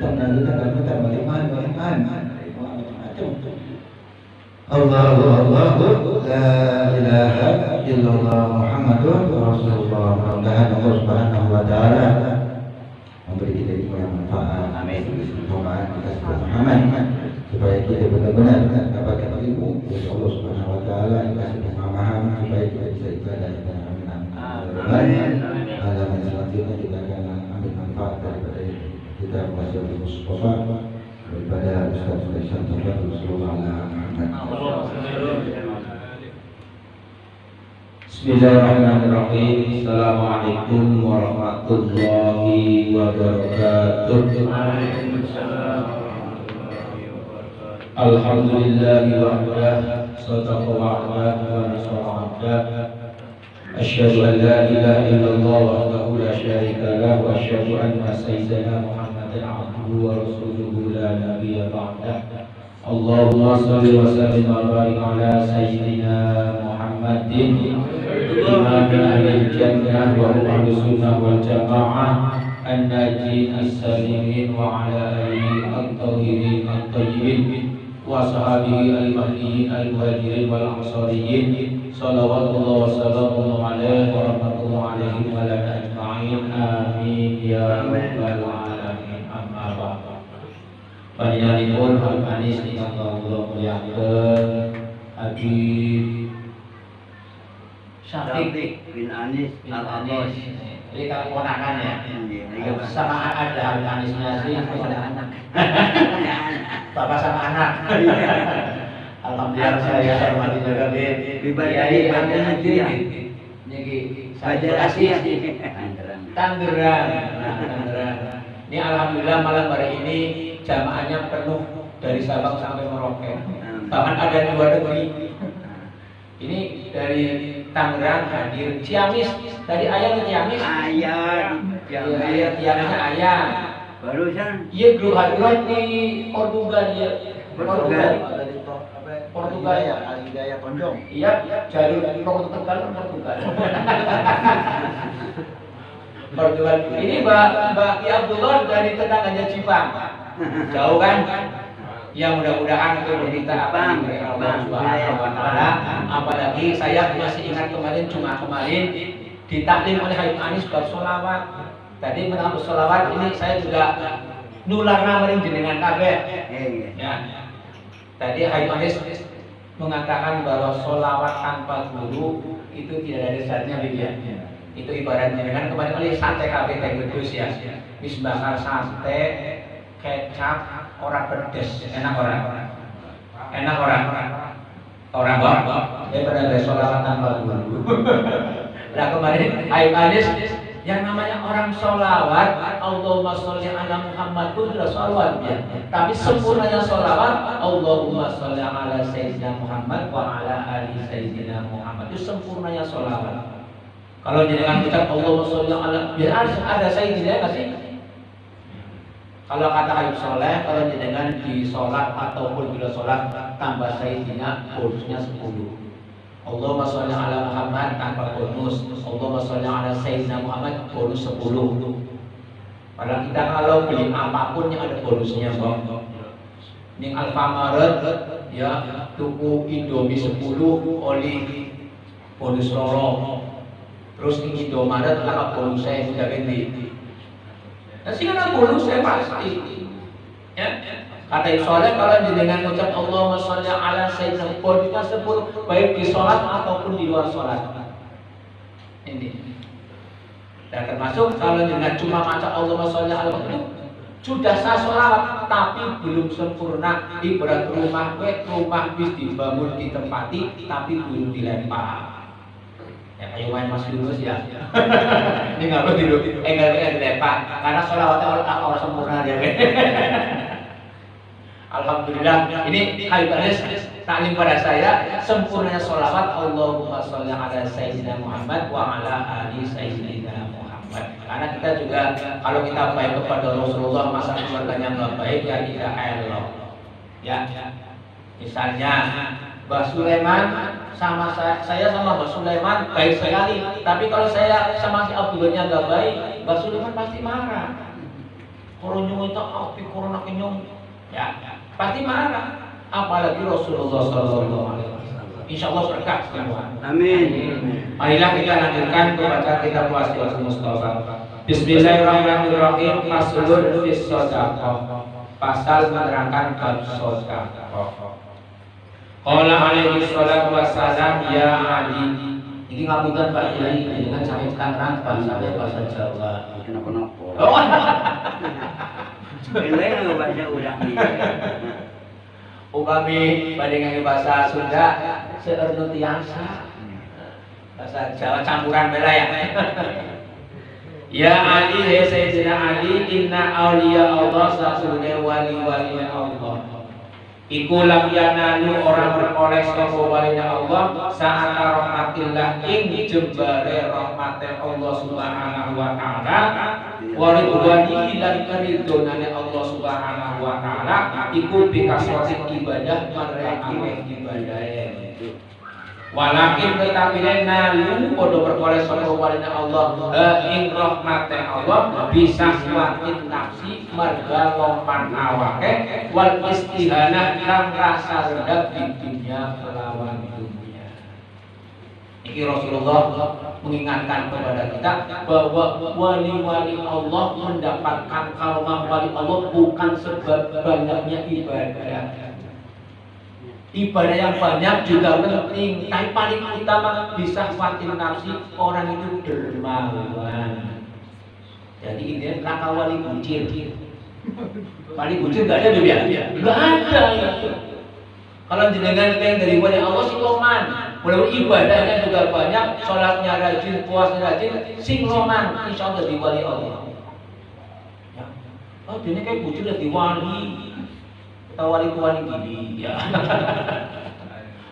Lanjutan, bagaimana? Macam-macam. Allahu la ilaha illallah Muhammadur Rasulullah. Mudah-mudahan Allah Subhanahu wa Ta'ala memberi kita ilmu yang manfaat. Amin. Semoga kita sepemahaman supaya kita benar-benar dapatkan ilmu dari Allah Subhanahu wa Ta'ala yang kasih pemahaman supaya kita bisa ibadah dan amin. Amin. Selanjutnya kita akan ambil manfaat daripada kita membaca Mustafa daripada Ustaz Sulaiman Tafadhol sallallahu alaihi wasallam. Bismillahirrahmanirrahim. Assalamualaikum warahmatullahi wabarakatuh. Alhamdulillahi wahdah, sadaqa wa'dah wa nasara 'abdah. Asyhadu an la ilaha illallah wahdahu la syarika lah wa asyhadu anna sayyidana Muhammadan 'abduhu wa rasuluhu la nabiyya ba'dah. Allahumma sholli wa sallim wa barik ala sayyidina Muhammadin imam ahli jannah wa ahli sunnah wal jamaah an-najin as-salimin wa ala alihi at-tahirin at-tayyibin wa sahabihi al-mahdiyin al-muhajirin wal ansariyin salawatullah wa salamuhu alaihi wa rahmatullahi alaihi wa ala ajma'in amin ya rabbal alamin amma ba'd. Panjenenganipun Habib Anis ingkang kawula mulyakaken Habib Syafiq bin Anis Al-Anis. Ini kalau ponakan ya. Sama ada Habib Anisnya sih ada anak. Bapak sama anak. Alhamdulillah saya hormati juga Bibadari Tangerang. Niki saya kasih Tangerang. Tangerang. Ini alhamdulillah malam hari ini jamaahnya penuh dari Sabang sampai Merauke. Bahkan ada di luar negeri. Ini dari Tangerang hadir. Ciamis tadi ayah ke Ciamis. Ayah. Iya, Ciamisnya ayah. Barusan. Iya, grup hadirat di Portugal ya. Portugal ya, Alidaya Tonjong. iya, jalur dari Portugal. Portugal. Ini Mbak Ki Abdullah dari tetangganya Jepang. Jauh kan? Ya mudah-mudahan itu berita apa dari Allah Subhanahu wa taala. Apalagi saya masih ingat kemarin kemarin ditaklim oleh Habib Anis bab sholawat. Tadi menambah sholawat ini saya juga nularna maring jenengan kabeh. Ya. Tadi Habib Anis mengatakan bahwa sholawat tanpa guru itu tidak ada dasarnya ya. Itu ibaratnya dengan kemarin oleh sate kabeh teh gedus ya. Wis bakar sate, kecap, ora pedes, enak ora? Enak ora? Ora kok. Daripada sholawat tanpa guru. Nah kemarin Habib Anis yang namanya orang sholawat, Allahumma sholli ala Muhammad itu sudah sholawat ya. Tapi sempurnanya sholawat, Allahumma sholli ala Sayyidina Muhammad wa ala ali Sayyidina Muhammad itu sempurnanya sholawat. Kalau jenengan ucap Allahumma sholli ala, biar ada Sayyidina nggak sih? Kalau kata Habib Soleh, kalau jenengan di sholat ataupun bila sholat tambah Sayyidina, bonusnya 10. Allahumma sholli ala Muhammad tanpa bonus. Allahumma sholli ala Sayyidina Muhammad bonus 10. Padahal kita kalau beli apapun yang ada bonusnya, Bang. Ini Alfamaret ya, tuku Indomie 10 oli bonus loro. Terus ini Indomaret kalau bonusnya sudah ganti. Nah sih kan bonusnya pasti. Ya. Kata Soleh kalau jenengan ucap Allahumma sholli ala sayyidina bonusnya 10 baik di sholat ataupun di luar sholat. Ini. Dan termasuk kalau jenengan cuma baca Allahumma sholli ala itu sudah sah sholat tapi belum sempurna. Ibarat rumah bis dibangun ditempati tapi belum dilempar. Ya kayak main Mas Yunus ya. Ini nggak begitu. Enggak dilempar karena sholawatnya orang sempurna dia. Alhamdulillah, ini Habib Anis taklim pada saya sempurnanya sholawat Allahumma sholli ala Sayyidina Muhammad wa ala ali Sayyidina Muhammad. Karena kita juga kalau kita baik kepada Rasulullah masa keluarganya nggak baik ya kita elok. Ya, misalnya Mbah Sulaiman sama saya sama Mbah Sulaiman baik sekali, tapi kalau saya sama si Abdullahnya nggak baik, Mbah Sulaiman pasti marah. Koronyong itu api corona kenyong, ya. Pasti marah, apalagi Rasulullah SAW. Insya Allah berkah semua. Amin. Marilah kita lanjutkan membaca kitab Wasilatul Mustafa. Bismillahirrahmanirrahim. Faslun fis shadaqah. Pasal menerangkan bab sedekah. Qala alaihi salatu wassalam ya Ali. Ini ngapunten Pak Kiai dengan sampai Tangerang bahasa Jawa. Kenapa-napa? Oh. Lain baca udah Upami bandingan bahasa Sunda seernu tiasa. Bahasa Jawa campuran bela ya. Ya Ali, ya Sayyidina Ali, inna awliya Allah sasune wali-wali Allah. Iku lam yanalu orang beroleh sapa walinya Allah saat rahmatillah ing jembare rahmate Allah Subhanahu wa taala waridwani lan karidonane Allah Subhanahu wa taala iku bikaswatin ibadah marake ibadah. Walakin tetapi nalu padha perkara sapa walina Allah ing rahmate Allah bisa kuatin nafsi marga lompan awake wal istihanah kang rasa rendah di dunia melawan dunia. Iki Rasulullah mengingatkan kepada kita bahwa wali-wali Allah mendapatkan karomah wali Allah bukan sebab banyaknya ibadah. Ibadah yang banyak juga penting, tapi paling utama bisa kuatin nafsi orang itu dermawan. Jadi ini raka wali bucin. Wali bucin nggak ada biar? Nggak ada ya. Kalau jenengan yang dari wali Allah sing roman, walaupun ibadahnya juga banyak, sholatnya rajin, puasanya rajin, sing roman, insya Allah di wali Allah. Ya. Oh, ini kayak bucin dari wali. Atau wali gini ya.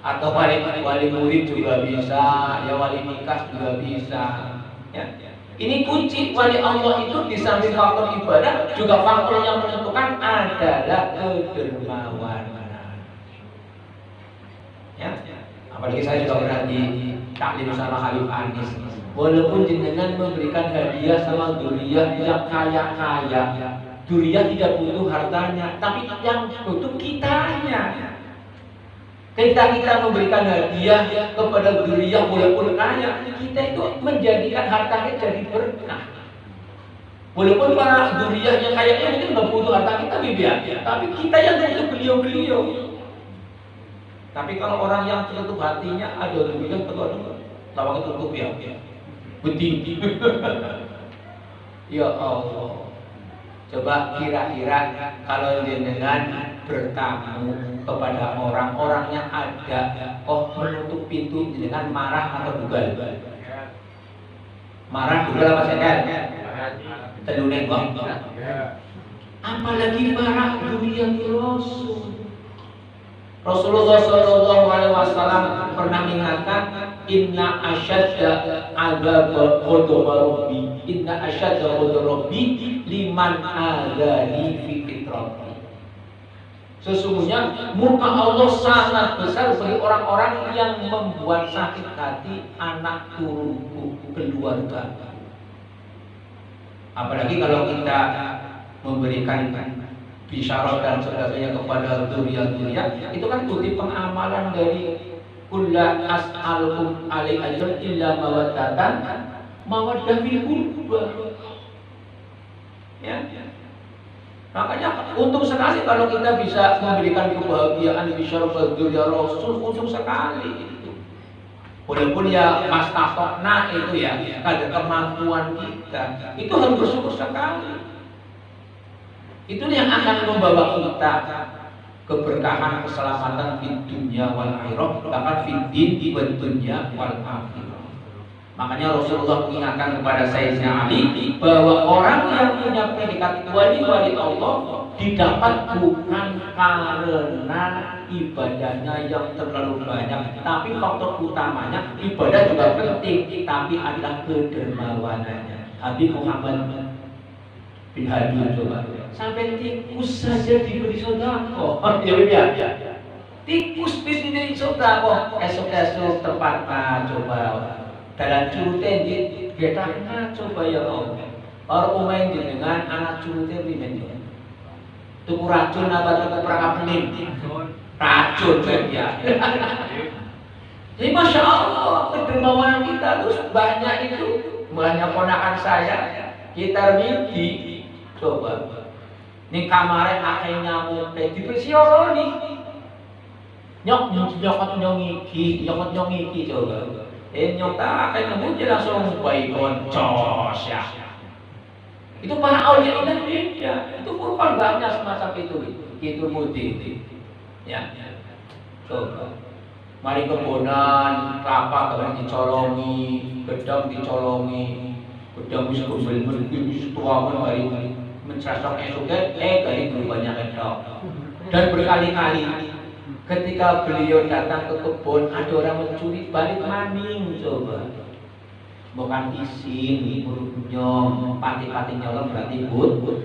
Atau wali murid juga bisa, ya wali nikah juga bisa. Ya. Ini kunci wali Allah itu di samping faktor ibadah juga faktor yang menentukan adalah kedermawanan. Ya. Apalagi saya juga pernah di taklim sama Habib Anis. Walaupun jenengan memberikan hadiah sama duriyah yang kaya-kaya, duriyah tidak butuh hartanya, tapi yang butuh kitanya. Ketika kita memberikan hadiah kepada duriyah walaupun kaya, kita itu menjadikan hartanya jadi berkah. Walaupun para duriyah yang kaya itu nggak butuh harta kita, tapi kita yang butuh beliau-beliau. Tapi kalau orang yang tertutup hatinya, ada orang bilang tawa tertutup ya, betinggi. Ya Allah. Coba kira-kira kalau jenengan bertamu kepada orang-orangnya ada kok menutup pintu, jenengan marah atau dugal? Marah, dugal apa sekat? Tedunen bang. Apalagi marah dunia Rasul. Rasulullah Shallallahu Alaihi Wasallam pernah mengingatkan inna asyadda azab ghadabi inna asyadda ghadabi liman adani fi fitrati. Sesungguhnya murka Allah sangat besar bagi orang-orang yang membuat sakit hati anak turunku keluarga. Apalagi kalau kita memberikan bisyarat dan sebagainya kepada duriyah-duriyah, itu kan bukti pengamalan dari kulla as'alukum alaihi ajran illa mawaddah fil qurba. Ya. Makanya untung sekali kalau kita bisa memberikan kebahagiaan bisyarat kepada duriyah Rasul, untung sekali itu. Walaupun ya mastaqna itu ya, ada kemampuan kita, itu harus bersyukur sekali. Itu yang akan membawa kita keberkahan, keselamatan di dunia wal akhirah, bahkan di din wal dunya wal akhirah. Makanya Rasulullah mengingatkan kepada Sayyidina Ali bahwa orang yang punya predikat wali-wali Allah didapat bukan karena ibadahnya yang terlalu banyak, tapi faktor utamanya ibadah juga penting, tapi adalah kedermawanannya. Habib Muhammad bin Hadi coba sampai tikus saja diberi sodako. Ya. Tikus bisa diberi sodako. Esok-esok tempat coba dalam curuten di getahnya coba ya Allah. Orang main dengan anak curuten di meja. Tuku racun apa tuku perangkap pening? Racun ya. Jadi masya Allah kedermawanan kita terus banyak itu. Banyak ponakan saya kita mimpi. Coba, ini kamarnya akeh nyamuk, dibersih orang nih, nyokot nyongiki coba, nyokta akeh nyamuk dia langsung bayi boncos ya. Itu para aulia ini beda, itu kurban banyak semacam itu mudi, ya. Coba, mari kebonan, kelapa kalian dicolongi, gedang dicolongi, gedang bisa berbel, bisa tua pun hari. Mencasoknya juga, kali berubahnya kedok. Dan berkali-kali ketika beliau datang ke kebun, ada orang mencuri balik maning coba. bukan isin, huruf nyom, pati-pati nyolong berarti butuh.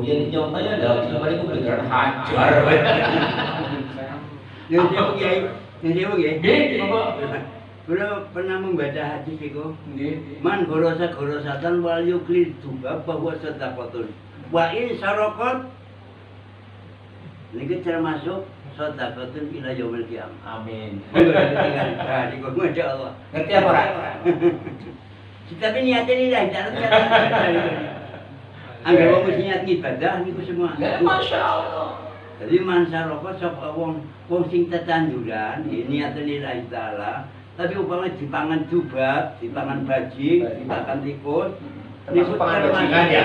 Yang nyatanya adalah siapa itu beneran hajar. Yang dia begini. Nggih, Bapak. Kula pernah membaca hadis itu. Nggih. Man gorosatan wal yukli juga bahwa sedekatun. Wa in saraqat niki termasuk sedekatun ila yaumil qiyamah. Amin. Nah, niku masyaallah. Ngerti apa ora? Tapi niatnya ini lah, jangan Angger wong wis niat ibadah niku semua. Ya, Masya Allah. Jadi mansaroko sapa wong sing tetanduran niatnya lillahi taala, tapi umpama dipangan jubab, dipangan bajing, dimakan tikus, Termasuk pangan bajingan ya?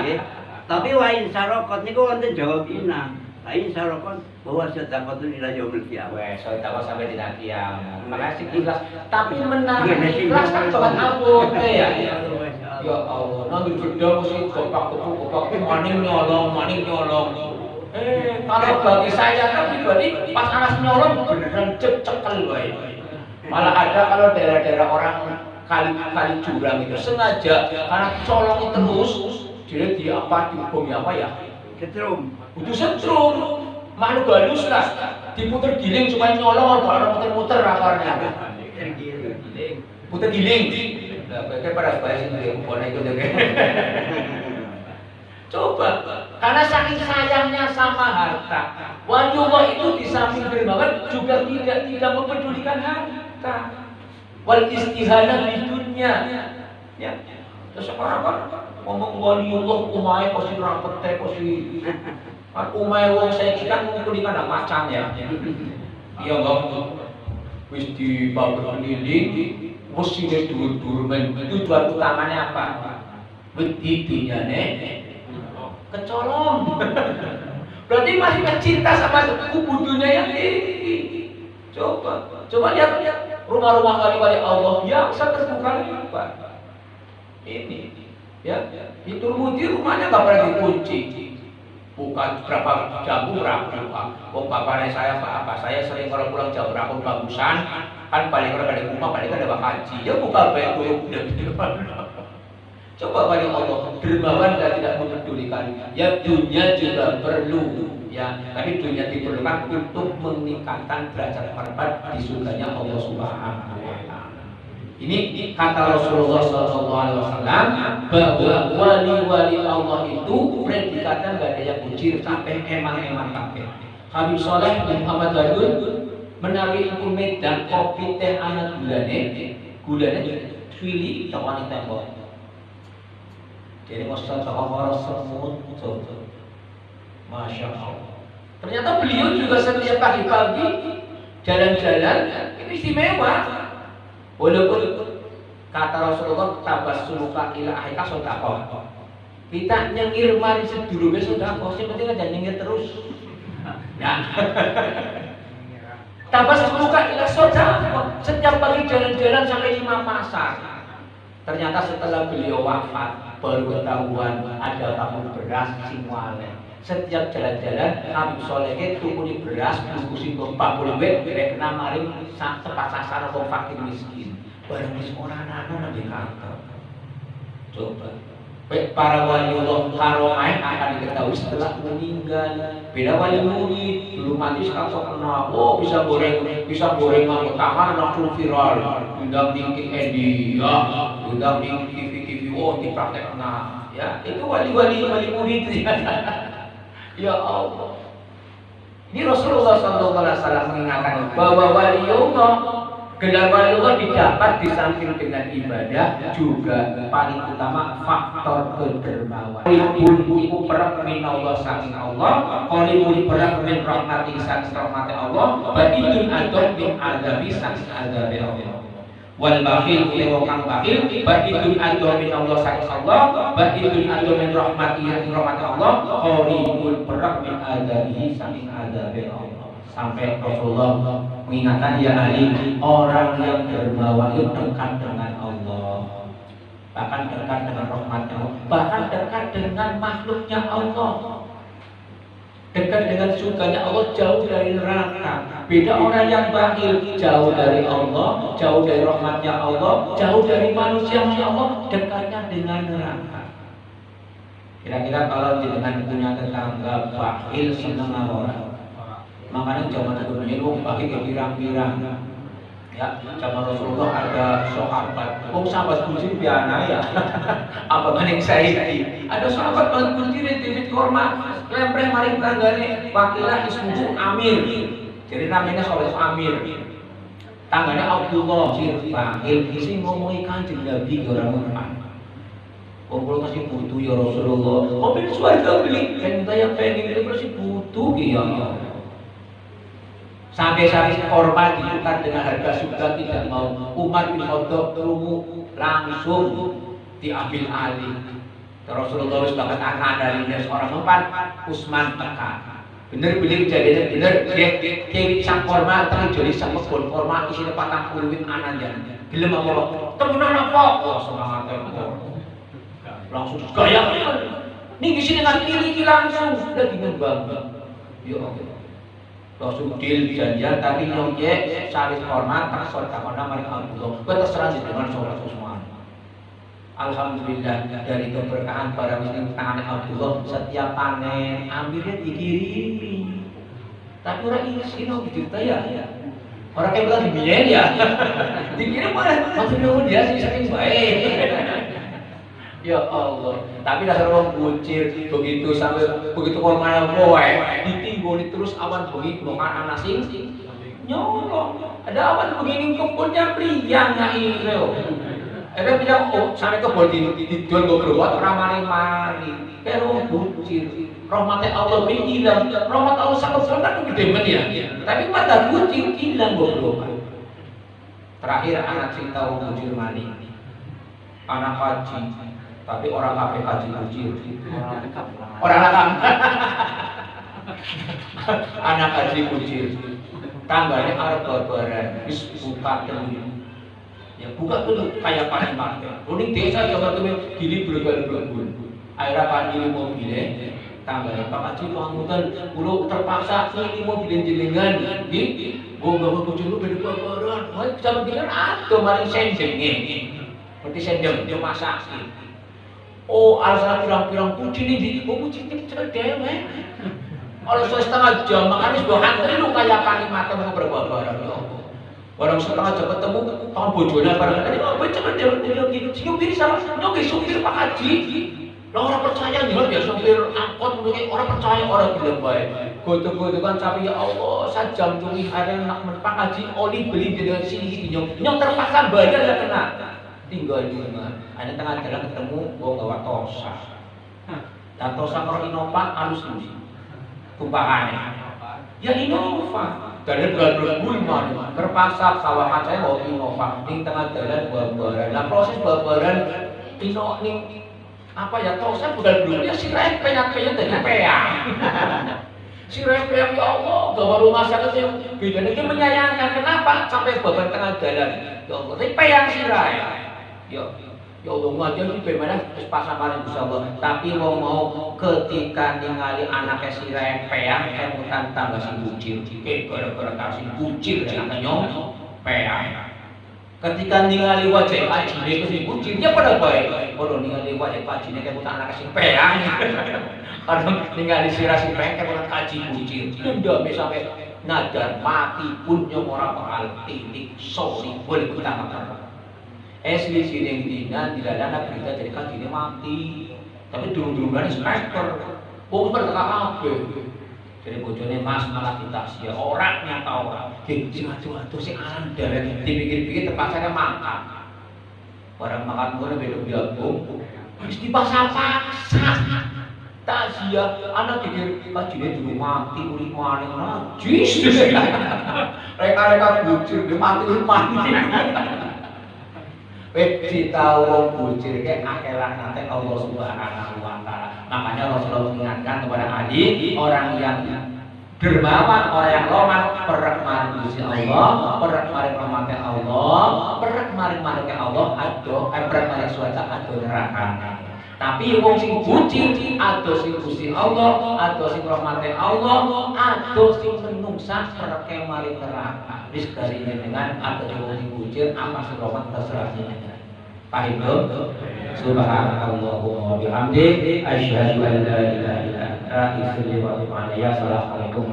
Nggih. Tapi wa in sarokot niku wonten jawab ina. Wa in sarokot bahwa sedekatun ila yaumil qiyamah. Wes, saya tahu sampai tidak kiam. Makasih ikhlas. Tapi menarik ikhlas kan sholat abot ya. Ya Allah, nanti beda mesti kopak maning nyolong. Kalau bagi saya kan pribadi pas anak nyolong beneran cekel wae. Malah ada kalau daerah-daerah orang kali jurang itu sengaja karena colong terus jadi dihukum apa ya? Ketrum. Itu setrum. Makhluk halus lah, diputer giling cuma nyolong orang muter-muter akarnya. Puter giling. Nah, kayak pada bahasa itu bukan itu deh. Coba, karena saking sayangnya sama harta, waliullah itu di samping dermawan juga tidak mempedulikan harta. Wal istihanah di dunia. Ya. Terus orang kan ngomong waliullah umai pasti rapete pasti. Umai wong saya kan mempedulikan macan ya. Iya enggak. Wis di babak keliling mestinya dur-dur tujuan utamanya apa? Wedi dunyane kecolong. Berarti masih cinta sama kubudunya yang ini. Coba lihat rumah-rumah wali-wali Allah yang terbuka apa? Ini ya, itu rumahnya nggak pernah dikunci. Bukan berapa jam berapa. Bapaknya saya apa? Saya sering kalau pulang jam berapa bagusan kan paling kalau balik rumah paling ada haji. Ya buka baik dulu. Coba bagi Allah dermawan dan tidak mempedulikan. Ya dunia juga perlu. Ya, tapi dunia diperlukan untuk meningkatkan derajat martabat di surganya Allah Subhanahu wa taala. Ini kata Rasulullah SAW bahwa wali-wali Allah itu predikatnya nggak ada yang ucir sampai emang kabeh. Habib Soleh bin Muhammad Badun menawi ilmu medan kopi teh anak gulane pilih tawani tembok. Jadi maksudnya orang semut Masya Allah. Ternyata beliau juga setiap pagi-pagi jalan-jalan itu istimewa. Walaupun kata Rasulullah tabassumuka ila ahika sedekah. Kita nyengir mari sedulure sedekah, sing penting aja nyengir terus. Ya. Tabassumuka ila sedekah. Setiap pagi jalan-jalan sampai 5 pasar. Ternyata setelah beliau wafat baru ketahuan ada tabung beras sing wale. Setiap jalan-jalan Habib Soleh tuku beras bungkusin 40 wek kena maring tepat sasaran wong fakir miskin. Barang wis ora ana nang kantor. Coba para waliullah karomah akan diketahui setelah meninggal. Beda wali murid belum mati sekarang kenal. Oh bisa goreng masuk kamar langsung viral. Undang di media, undang di TV. Oh dipraktekkan. Ya itu wali murid. Ya Allah. Ini Rasulullah SAW mengingatkan bahwa waliullah, gelar waliullah didapat di samping dengan ibadah juga paling utama faktor kedermawan. Qalibun iku perang min Allah saking Allah, qalibun perang min rahmati saking rahmati Allah, badidun adon min azabi saking azabi Allah. Wal bakhil wong kang bakhil badidun adon min Allah saking Allah, badidun adon min rahmati Allah, qalibun perang min azabi saking azabi Allah. Sampai Rasulullah mengingatkan ya Ali, orang yang dermawan itu dekat dengan Allah, bahkan dekat dengan rahmatnya Allah, bahkan dekat dengan makhluknya Allah. dekat dengan surganya Allah, jauh dari neraka. Beda orang yang bakhil, jauh dari Allah, jauh dari rahmatnya Allah, jauh dari manusianya Allah, dekatnya dengan neraka. Kira-kira kalau dengan punya tetangga bakhil, senang orang. Makanya zaman dulu wong bakhil ke pirang-pirang. Ya, zaman Rasulullah ada sahabat, sahabat kunci biana ya. Apa maning saya ada sahabat kunci di titik korma, lempreh maring tanggane, wakilah ismuhu Amir. Jadi namanya sahabat Amir. Tanggane Abdullah bin Bakhil, sing ngomongi Kanjeng Nabi orang Muhammad. Kumpul kasih butuh ya Rasulullah. Mobil suara beli, kan saya pengen itu masih butuh ya. Sampai-sampai korban ditukar dengan harga surga tidak mau. Umar bin Khattab rungu langsung diambil alih. Rasulullah sebagai anak darinya seorang empat, Utsman teka. Bener beli kejadiannya bener. Dia sang korma tapi jadi sang kebun korma isinya 40 wit anaknya. Gelem apa? Temenan apa? Wah semangat tempur. Langsung gaya. Nih di sini dengan kiri langsung sudah dengan bangga. Ya Allah. Langsung deal janjian tapi nyongke salis hormat tak sortakona mari Abdullah. Gue terserah dengan sholat Utsman. Alhamdulillah dari keberkahan para muslim tangan Abdullah setiap panen ambilnya dikirimi. Tapi orang isi no dicerita ya. Orang kayak bilang dibiayain ya. Dikirim mana? Maksudnya dia sih saking baik. Ya Allah, tapi dasar orang bucir begitu sampai begitu kormanya boy ditinggoni terus awan begitu makan anak sing nyolong. Ada awan begini kebunnya priang nyai leo. Ada bilang oh sampai kebun di jual gue keluar ramai mari. Pero bucir, rahmatnya Allah hilang, rahmat Allah sangat sangat gede ya. Tapi pada bucir hilang gue keluar. Terakhir anak cerita orang bucir mani, anak haji. Tapi orang kafir haji kucir. Orang lakam. Anak haji kucir. Tangganya arep barbaran. Wis buka dulu. Ya buka dulu kayak panen mati. Uning desa coba tuh gili bergal-bergal. Akhirnya panggil mobilnya. Tangganya Pak Haji pangutan. Ulo terpaksa ini mobilnya jelingan. Di gua bawa kucir lu beda barbaran. Wah zaman bilang atau mari sendengnya. Seperti sendeng cuma sakit. Oh, alasan pirang-pirang kucing ini, kucing ini cerdas, kalau setengah jam, makanya sebuah antri lu kayak panik mata mau berbabaran. Orang setengah jam ketemu, tahun bojolnya barang tadi, apa cerdas dia gitu, supir sama, nyoki supir Pak Haji. Orang percaya nih, dia supir angkot, orang percaya orang bilang baik. Goto-goto kan tapi ya Allah, sajam cumi hari nak Pak Haji, oli beli dari sini nyong terpaksa bayar ya kena. Tinggal di rumah, ada tengah jalan ketemu, gua bawa tosa. Dan tosa kalau Innova halus ini, tumpahannya. Ya Innova, dari bulan-bulan terpaksa kawakan saya bawa Innova. Di tengah jalan babaran. Nah proses babaran Innova ini apa ya tosa bulan-bulan ya si repenya dari peang. Si repenya ya Allah, bawa rumah sakit yang bedanya dia menyayangkan kenapa sampai babaran tengah jalan. Ya Allah, tapi peang si rai. Ya Allah ngajar sih bagaimana terus pasangan insyaallah. Tapi mau ketika ningali anaknya si repeang kemutan tambah si bucil. Gara-gara kasih bucil anaknya nyong peang. Ketika ningali wajah pacine ke si bucilnya pada baik. Kalau ningali wajah pacine kemutan anaknya si peang. Kalau ningali si rasi peang kemutan kaji bucil. Tidak sampai nadar mati pun nyong orang bakal titik sorry boleh kita makan. Esli sideng dina tidak ada berita jadi kajinya mati. Tapi durung-durungan inspektor. Bumper teka kabeh. Jadi bojone Mas malah ditaksi orangnya tahu orang. Sing adu-adu sing aran derek dipikir-pikir terpaksa makan. Barang makan ngono beda biabung. Wis dipaksa-paksa. Takziah anak dikir kajine dulu mati urip maneh najis. Reka-reka bujur mati. Cerita wong bucir ke akelah nanti Allah Subhanahu wa Ta'ala. Makanya Rasulullah mengingatkan kepada Ali, orang yang dermawan, orang yang lemah, perak maring Gusti Allah, perak maring rahmatnya Allah, perak maring Allah, perak maring suatu ado neraka. Tapi wong sing puji atau sing Gusti Allah, atau sing rahmate Allah, atau sing menungsa sereke mari neraka. Wis dari dengan atau wong sing puji apa sing rahmat terserah jenengan. Paham belum? Subhanallahumma wa bihamdi asyhadu an la ilaha illa anta astaghfiruka wa atubu ilaik. Assalamualaikum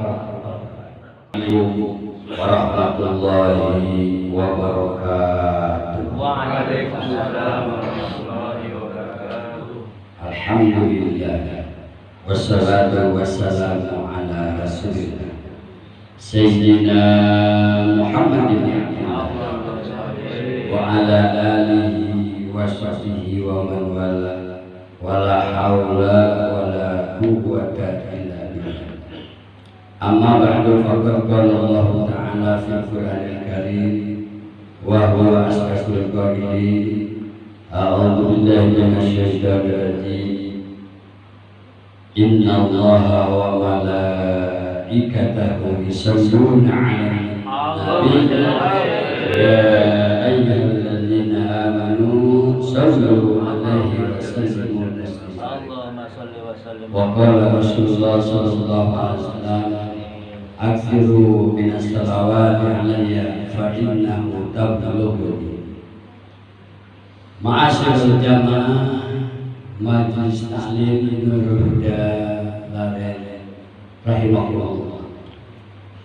warahmatullahi wabarakatuh. Waalaikumsalam warahmatullahi wabarakatuh. Alhamdulillah wassalatu wassalamu ala rasulillah Sayyidina Muhammadin wa ala alihi wa sahbihi wa man wala wala hawla wala quwwata illa billah. Amma ba'du, faqad qala Allah ta'ala fil Qur'anil Karim wa huwa asdaqul qailin. A'udzu billahi minasy syaithanir rajim. Inna Allaha wa malaikatahu yusholluna 'alan nabi ya ayyuhalladzina amanu shallu 'alaihi wa sallimu taslima. Wa qala Rasulullah sallallahu alaihi wasallam akthiru minas salawati 'alayya fa innahu tablughuni. Ma'asyiral jamaah Majelis Ta'lim Nurul Huda Laren rahimahullah,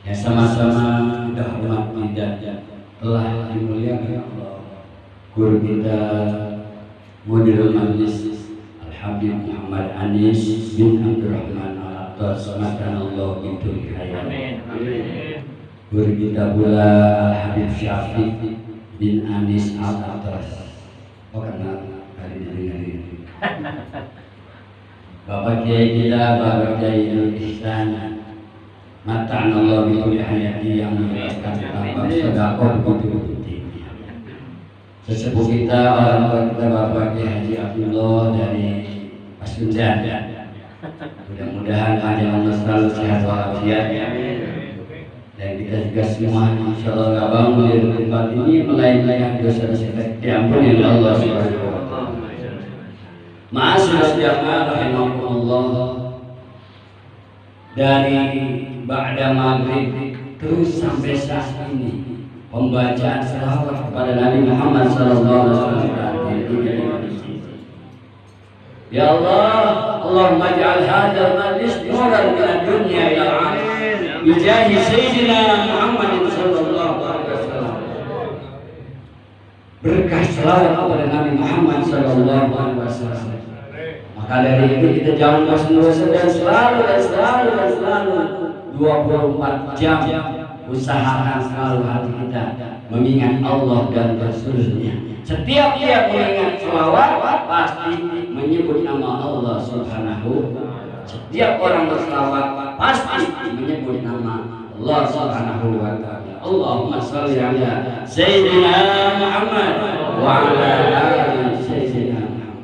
yang sama-sama kita hormati dan telah dimuliakan Allah guru kita Mudirul Majlis Al-Habib Muhammad Anis bin Abdurrahman Al-Attas makanallah bintul hayat. Guru kita pula Al-Habib Syafiq bin Anis Al-Attas. Oh kenal hari ini. Bapak Kiai kita, Bapak Kiai Nur Ihsan, mata'anallah bikulli hayati yang menjelaskan tentang sedekah begitu tinggi. Sesepuh kita, orang tua kita Bapak Kiai Haji Abdullah dari Pasundan. Mudah-mudahan panjang umur selalu sehat walafiat. Dan kita juga semua insyaallah nggak bangun di tempat ini melainkan dosa-dosa kita diampuni oleh Allah Subhanahu wa taala. Ma'asyiral jamaah rahimakumullah, dari ba'da maghrib terus sampai saat ini pembacaan selawat kepada Nabi Muhammad sallallahu alaihi wasallam. Ya Allah, Allahumma ij'al hadzal majlis nuran min ad-dunya ila al-akhirah bi jahi sayyidina Muhammad sallallahu alaihi wasallam. Berkah selawat kepada Nabi Muhammad sallallahu alaihi wasallam. Maka dari itu kita jangan bosan-bosan dan selalu 24 jam usahakan selalu hati kita mengingat Allah dan Rasulnya. Setiap dia mengingat selawat pasti menyebut nama Allah Subhanahu. Setiap orang berselawat pasti menyebut nama Allah Subhanahu wa taala. Allahumma shalli ala Sayyidina Muhammad wa ala ali Sayyidina Muhammad.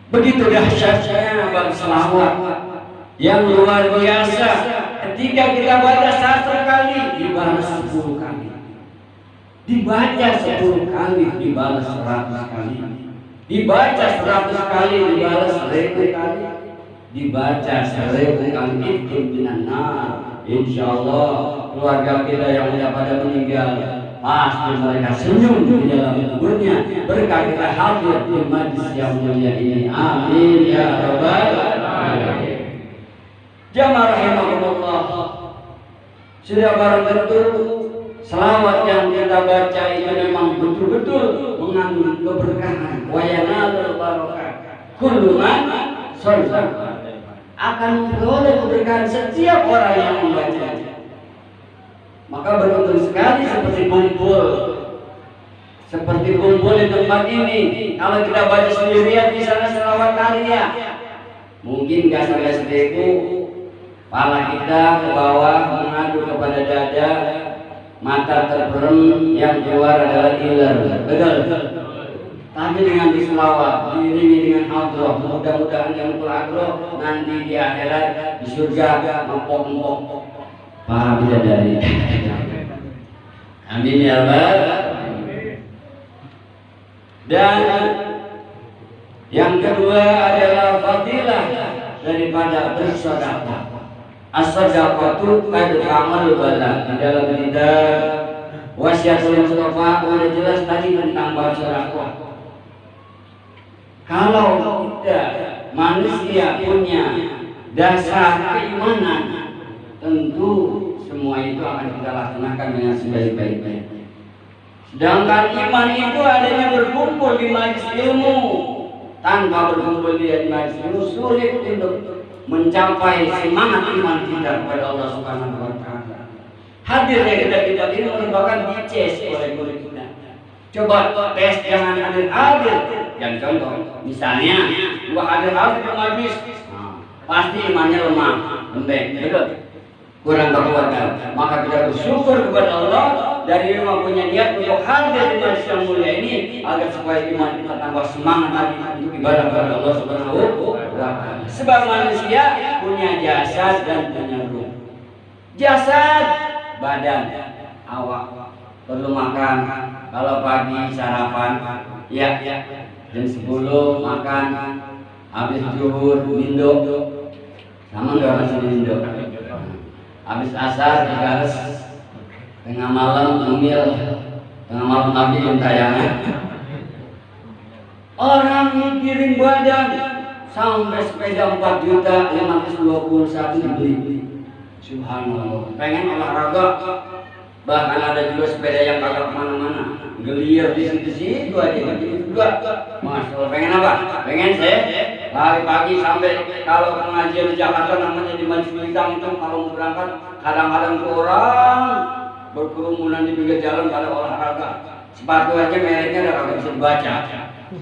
Begitu dahsyatnya selawat yang luar biasa. Ketika kita baca 1 kali dibalas 10 kali, dibaca 10 kali dibalas 100 kali, dibaca 100 kali dibalas 1000 kali, dibaca 1000 kali itu benar. Insyaallah keluarga kita yang sudah pada meninggal pasti mereka senyum di dalam kuburnya berkah kita hadir di majlis yang mulia ini. Amin ya rabbal alamin. Jamaah rahimakumullah, sudah barang tentu selawat yang kita baca ini memang betul-betul mengandung keberkahan. Wa yanalul barakah kullu man shalla, akan memperoleh keberkahan setiap orang yang membacanya. Maka beruntung sekali seperti kumpul di tempat ini. Kalau kita baca sendirian di sana selawat kalian, mungkin gak sampai 1000. Pala kita ke bawah mengadu kepada dada, mata terperem, yang keluar adalah iler. Betul. Tapi dengan diselawat, diiringi dengan hadroh, mudah-mudahan yang hadroh nanti di akhirat di surga mempok-mempok para bidadari. Amin ya rabbal. Dan Yang kedua adalah fadilah daripada bersedekah. As-sadaqatu kadfa'ul bala. Di dalam kitab Wasiatul Mustafa udah jelas tadi tentang bersedekah. Kalau kita manusia punya dasar keimanan, tentu semua itu akan kita laksanakan dengan sebaik-baiknya. Sedangkan iman itu adanya berkumpul di majelis ilmu. Tanpa berkumpul di majelis ilmu sulit untuk mencapai semangat iman kita kepada Allah Subhanahu wa taala. Hadirnya kita ini merupakan dices oleh murid kita. Coba tes jangan hadir. Yang contoh, misalnya dua hadir di majelis, pasti imannya lemah, lembek, betul? Kurang kekuatan. Maka kita bersyukur kepada Allah dari yang punya niat untuk hadir di majelis yang mulia ini agar supaya iman kita tambah semangat lagi untuk ibadah kepada Allah Subhanahu wa taala. Sebab manusia punya jasad dan punya ruh. Jasad, badan, awak perlu makan. Kalau pagi sarapan, ya, jam 10 makan, habis zuhur mindo, sama nggak masih mindo. Habis asar digaris, tengah malam ngemil, tengah malam lagi yang tayangan. Orang mikirin badan sampai sepeda 4 juta 521 dibeli. Subhanallah. Pengen olahraga, bahkan ada juga sepeda yang kagak kemana-mana, gelir di situ aja juga. Mas, pengen apa? Pengen saya lari pagi sampai kalau pengajian di Jakarta namanya di Majelis Bintang itu kalau mau berangkat kadang-kadang tuh orang berkerumunan di pinggir jalan pada olahraga. Sepatu aja mereknya udah kagak bisa dibaca.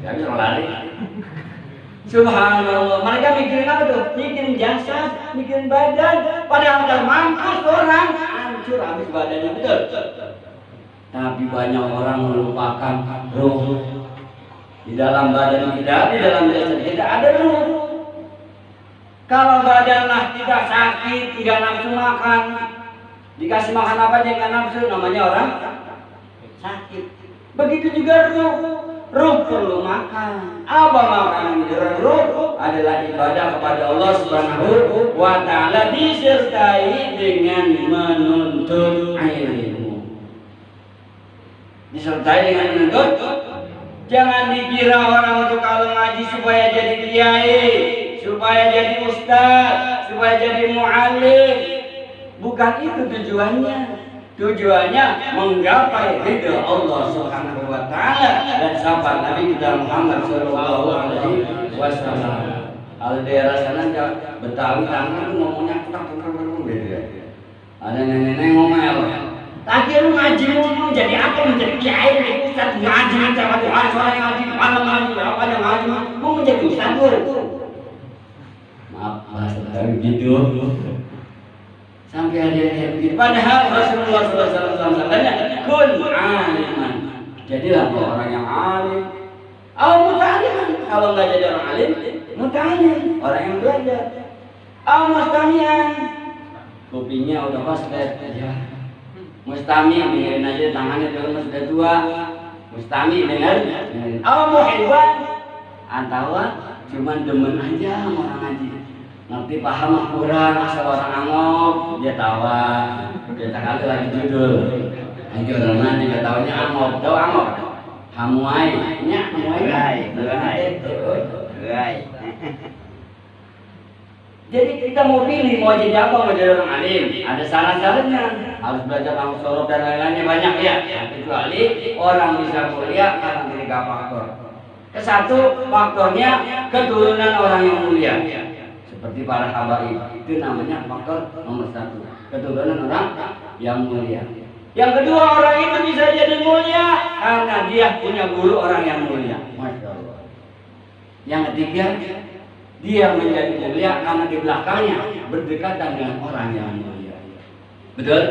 Saya bisa lari. Subhanallah, mereka mikirin apa tuh? Mikirin jasad, mikirin badan. Padahal udah mampus orang, hancur habis badannya, betul? Tapi banyak orang melupakan ruh. Di dalam badan kita, di dalam jasad kita ada ruh. Kalau badanlah kita sakit, tidak nafsu makan, dikasih makan apa aja nggak nafsu, namanya orang sakit. Begitu juga ruh. Ruh perlu makan. Apa makanan ruh? Adalah ibadah kepada Allah Subhanahu wa taala disertai dengan menuntut ilmu. Disertai dengan menuntut. Jangan dikira orang untuk kalau ngaji supaya jadi kiai, supaya jadi ustaz, supaya jadi muallim. Bukan itu tujuannya. Tujuannya menggapai ridha Allah Subhanahu wa taala dan sahabat Nabi kita Muhammad sallallahu alaihi wasallam. Kalau daerah sana Betawi tangan tuh ngomongnya gitu ya. Ada nenek-nenek ngomel. Tadi lu ngaji mau jadi apa? Menjadi kiai, ustaz ngaji sama Tuhan, soalnya ngaji malam ngaji apa yang ngaji mau menjadi ustaz tuh. Maaf, bahasa Betawi gitu. Sampai ada yang begitu. Padahal Rasulullah SAW katanya, kun aliman. Jadilah orang yang alim. Muta'alim. Kalau nggak jadi orang alim, muta'alim. Orang yang belajar. Mustami'an. Kopinya udah pas ya. Mustami dengerin aja tangannya dulu sudah tua. Mustami dengerin. Muhibban. Atau cuman demen aja orang ngaji. Nanti paham Al-Quran, asal orang angop, dia tawa, dia tak kali lagi judul. Lagi orang nanti dia tahunya angop, tahu angop? Hamuai, nya hamuai. Jadi kita mau pilih mau jadi apa, mau jadi orang alim. Ada syarat-syaratnya, harus belajar langsung sorot dan lain-lainnya banyak ya. Kecuali orang bisa kuliah karena 3 faktor. Kesatu faktornya keturunan orang yang mulia. Seperti para habaib, itu namanya faktor nomor 1, keturunan orang yang mulia. Yang kedua, orang itu bisa jadi mulia karena dia punya guru orang yang mulia. Masya Allah. Yang ketiga, dia menjadi mulia karena di belakangnya berdekatan dengan orang yang mulia. Betul?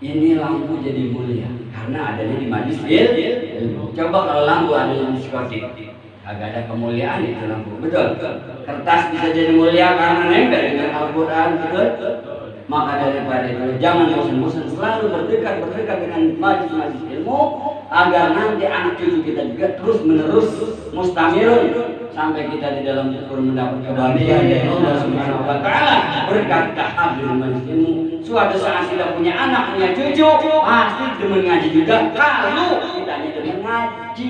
Ini lampu jadi mulia karena adanya di majelis ilmu. Coba kalau lampu ada di diskotik, agak ada kemuliaan itu lampu, betul? Kertas bisa jadi mulia karena nempel dengan Al-Quran, betul? Maka daripada itu jangan bosan-bosan selalu berdekat dengan majlis-majlis ilmu agar nanti anak cucu kita juga terus menerus mustamirun sampai kita di dalam kubur mendapat kebahagiaan dari Allah Subhanahu wa taala berkat hadir majlis ilmu. Suatu saat kita punya anak, punya cucu, pasti demen ngaji juga kalau kitanya demen ngaji.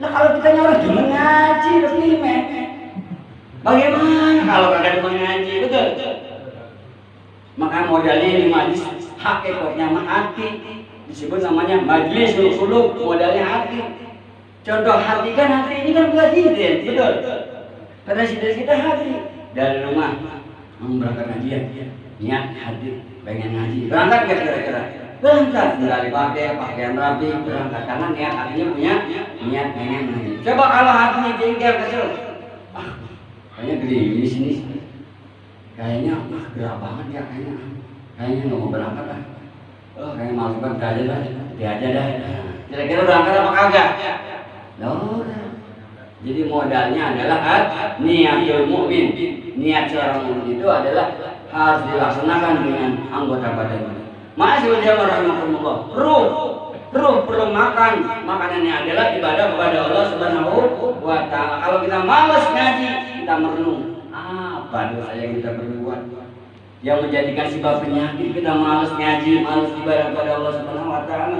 Nah kalau kitanya orang demen ngaji, lebih bagaimana kalau kagak demen ngaji, betul? Maka modalnya ini majlis hakikatnya hati, disebut namanya majlis suluk modalnya hati. Contoh hati kan hati ini kan presiden, betul? Presiden kita hati dari rumah mau berangkat ngajian, niat hadir pengen ngaji, berangkat gak kira-kira? Berangkat, dari pakaian rapi, berangkat karena niat hatinya punya niat pengen ngaji. Coba kalau hatinya jengkel kesel, kayaknya gerimis nih. Kayaknya gerak banget ya kayaknya nggak mau berangkat lah. Kayaknya malas banget aja dah, dia aja dah. Kira-kira berangkat apa kagak? Loh, jadi modalnya adalah niatul mukmin. Niat seorang mukmin itu adalah harus dilaksanakan dengan anggota badan. Ma'asyiral rahmatullah. Ruh perlu makan. Makanannya adalah ibadah kepada Allah Subhanahu wa taala. Kalau kita malas ngaji, kita merenung. Apa dosa yang kita berbuat yang menjadikan sebab penyakit kita malas ngaji, malas ibadah kepada Allah Subhanahu wa taala.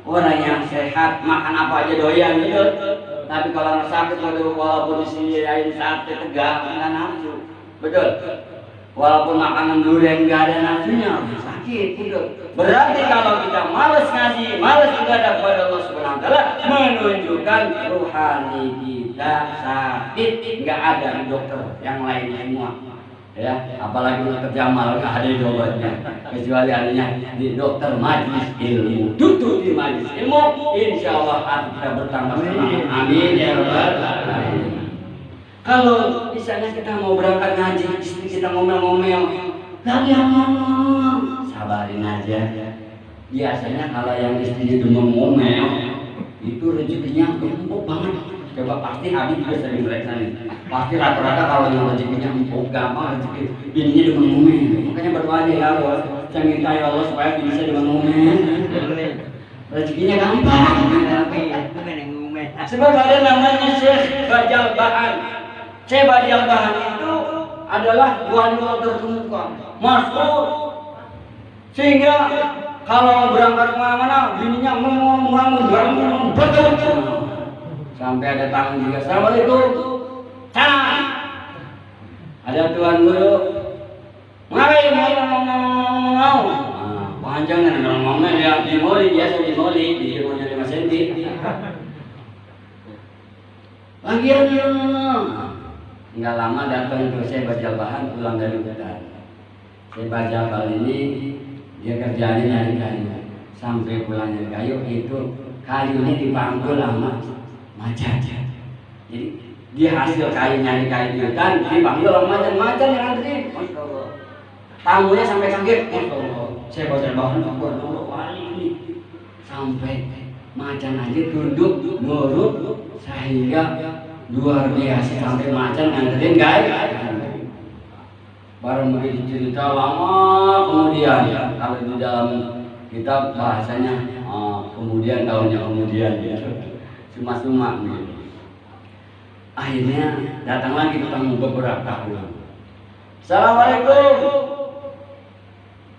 Orang yang sehat makan apa aja doyan gitu. Tapi kalau orang sakit walaupun disediain sate tegak enggak nafsu. Betul. Walaupun makanan durian enggak ada nafsunya, sakit gitu. Berarti kalau kita malas ngaji, malas ibadah kepada Allah Subhanahu wa taala menunjukkan rohani kita sakit, enggak ada dokter yang lain semua. Ya, apalagi dokter Jamal nggak ada jawabannya kecuali adanya di dokter majlis ilmu. Duduk di majlis ilmu, insya Allah hati kita bertambah semangat. Amin ya rabbal alamin. Kalau misalnya kita mau berangkat ngaji, istri kita ngomel-ngomel, kalian sabarin aja. Biasanya kalau yang istrinya demen ngomel, itu rezekinya empuk banget. Coba pasti Abi juga sering mereka nih. Pasti rata-rata kalau yang rezekinya empuk gampang rezeki bininya dengan ngomel. Makanya berdoa aja ya Allah, saya minta ya Allah supaya bini saya dengan ngomel. Rezekinya gampang. Sebab ada namanya Syekh Bajal Bahan. Syekh Bajal Bahan itu adalah wali terkemuka, masyhur. Sehingga kalau berangkat kemana-mana, bininya ngomong betul. Sampai ada tamu juga, assalamualaikum. Ada tuan guru, ngapain ngomong? Panjang kan ngomongnya ya di moli, biasa di moli, di rumahnya 5 cm. Lagian nggak lama datang ke saya Bajal Bahan pulang dari hutan. Saya Bajal Bahan ini dia kerjanya nyari kayu, sampai pulang nyari kayu itu kayunya dipanggul lama. Macan. Jadi dia hasil kayu nyari kayu di hutan dipanggil orang macan yang antri. Masya Allah. Tamunya sampai kaget. Masya Allah. Saya Bajal Bahan buat wali ini sampai macan aja tunduk nurut sehingga luar biasa sampai macan nganterin guys. Baru begitu cerita lama kemudian kalau di dalam kitab bahasanya kemudian tahunnya kemudian gitu. Cuma gitu. Akhirnya datang lagi ketemu beberapa tahun. Assalamualaikum.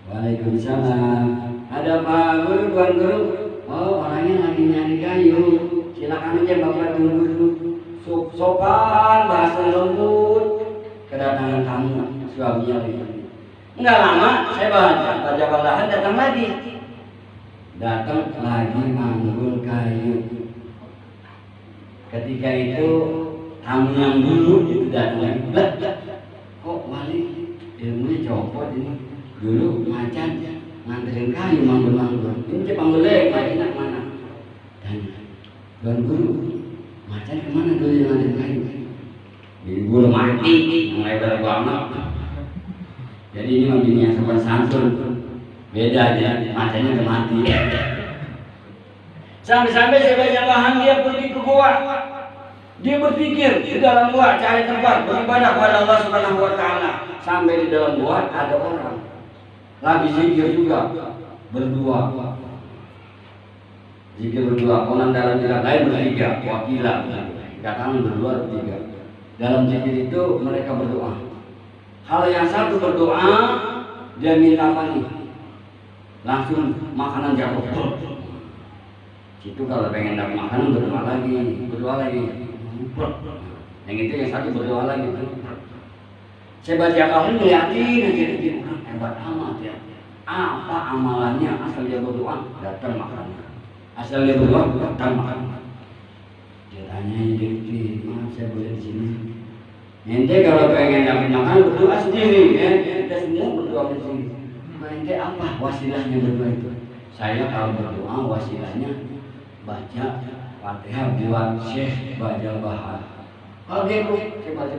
Waalaikumsalam. Ada Pak Guru, Tuan Guru? Oh, orangnya lagi nyari kayu. Silakan aja Bapak tunggu dulu. Sopan, bahasa lembut. Kedatangan tamu suaminya lagi. Enggak lama, saya baca Bahan datang lagi. Datang lagi manggul kayu. Ketika itu tamu yang dulu itu datang lagi. Kok wali ilmunya copot ini? Dulu macan nganterin kayu manggul. Ini panggul enak mana? Dan guru macan kemana dulu yang nganterin kayu? Jadi guru mati, lebar banget. Jadi ini begini yang sopan santun. Beda aja, macannya udah mati. Sampai-sampai saya Bajal Bahan dia pergi ke gua. Dia berpikir di dalam gua cari tempat beribadah kepada Allah Subhanahu wa taala. sampai di dalam gua ada orang lagi zikir juga berdua. Zikir berdua, konon dalam kitab lain bertiga, wakilah, katakan berdua bertiga. Dalam zikir itu mereka berdoa. Kalau yang satu berdoa, dia minta apa nih? Langsung makanan jatuh. Situ kalau pengen dapat makanan berdoa lagi. Yang itu yang satu berdoa lagi. Saya baca kali yakin hebat amat ya. Apa amalannya asal dia berdoa datang makanan. Asal dia berdoa datang makanan. Dia tanya ini, maaf saya boleh di sini. Ente kalau pengen dapat makanan berdoa sendiri ya. Kita semua berdoa sendiri. Ente apa wasilahnya berdoa itu? Saya kalau berdoa wasilahnya baca Fatihah buat Syekh Bajal Bahar. Kalau dia tuh saya baca.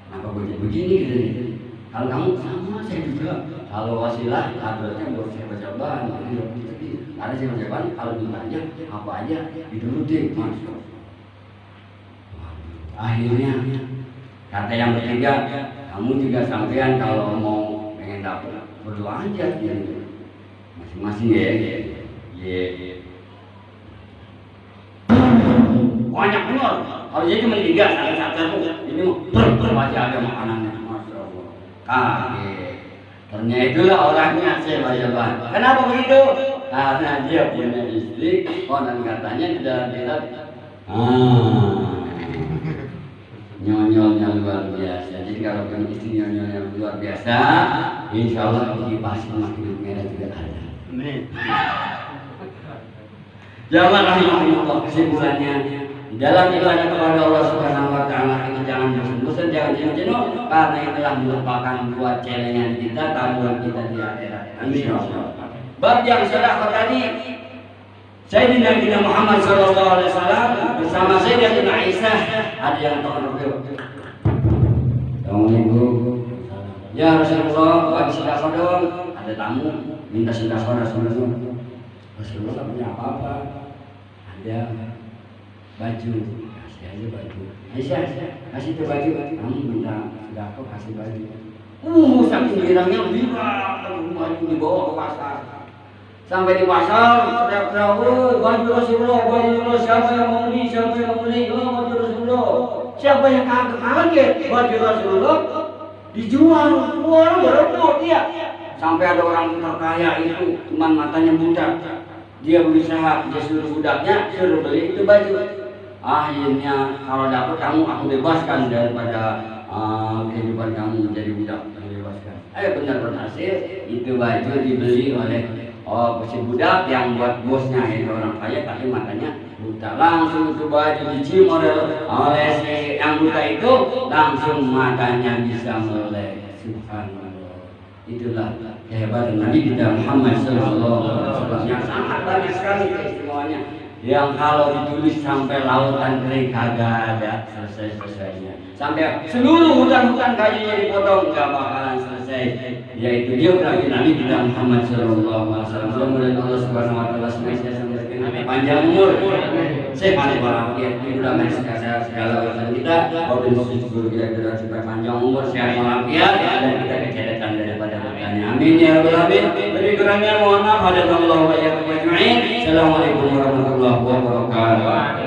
Kenapa begini gitu nih? Kalau kamu sama saya juga. Kalau wasilah hadratnya buat saya baca bahan. Ada saya baca bahan. Kalau ditanya apa aja diturutin. Akhirnya kata yang bertiga, kamu juga sampean kalau mau pengen dapat berdoa aja gitu. Masing-masing ya. Banyak benar. Kalau jadi cuma 3 satu ini baca ada makanannya. Masya Allah. Kaget. Ternyata itulah orangnya saya baca. Kenapa begitu? Karena dia punya istri. Konon katanya di dalam kitab. Nyonyolnya luar biasa. Jadi kalau punya istri nyonyolnya luar biasa, insya Allah ini pasti makin merah juga ada. Amin. Jamaah rahimahullah, kesimpulannya di dalam ibadah kepada Allah Subhanahu wa taala kita jangan bosan, jangan jenuh karena itulah merupakan buat celengan kita, tabungan kita di akhirat. Insyaallah. Bab yang sedekah tadi Sayyidina Nabi Muhammad sallallahu alaihi wasallam bersama Sayyidina Aisyah ada yang tahu dulu. Assalamualaikum. Ya Rasulullah, bagi sedekah dong. Ada tamu minta sedekah Rasulullah. Rasulullah punya apa-apa? Ada baju, kasih aja baju. Aisyah, kasih tuh baju. Kamu minta sedekah kasih baju. Saking girangnya baju dibawa ke pasar. Sampai di pasar, teriak-teriak, baju Rasulullah, siapa yang mau beli, baju Rasulullah. Siapa yang kaget, baju Rasulullah dijual, orang berebut dia. Sampai ada orang terkaya itu, cuma matanya buta. Dia berusaha, dia suruh budaknya, suruh beli itu baju. Akhirnya kalau dapat kamu, aku bebaskan daripada kehidupan kamu menjadi budak, aku bebaskan. Benar berhasil, itu baju dibeli oleh si budak yang buat bosnya itu orang kaya tapi matanya buta. Langsung itu baju dicium oleh si yang buta itu, langsung matanya bisa melek. Subhanallah. Itulah kehebatan Nabi kita Muhammad sallallahu alaihi wasallam yang sangat banyak sekali keistimewanya. Yang kalau ditulis sampai lautan kering kagak ada selesai-selesainya. Sampai seluruh hutan-hutan kayunya dipotong nggak bakalan selesai. Yaitu biografi Nabi kita Muhammad sallallahu alaihi wasallam. Mudah-mudahan Allah Subhanahu wa taala senantiasa memberikan panjang umur, sehat walafiat, dimudahkan segala urusan kita. Wabillahi guru kita supaya panjang umur, sehat walafiat dan kita kecerdasan daripada bertanya. Amin ya rabbal alamin. Lebih kurangnya mohon maaf. Hadallahu wa iyyakum ajma'in. Assalamualaikum warahmatullahi wabarakatuh.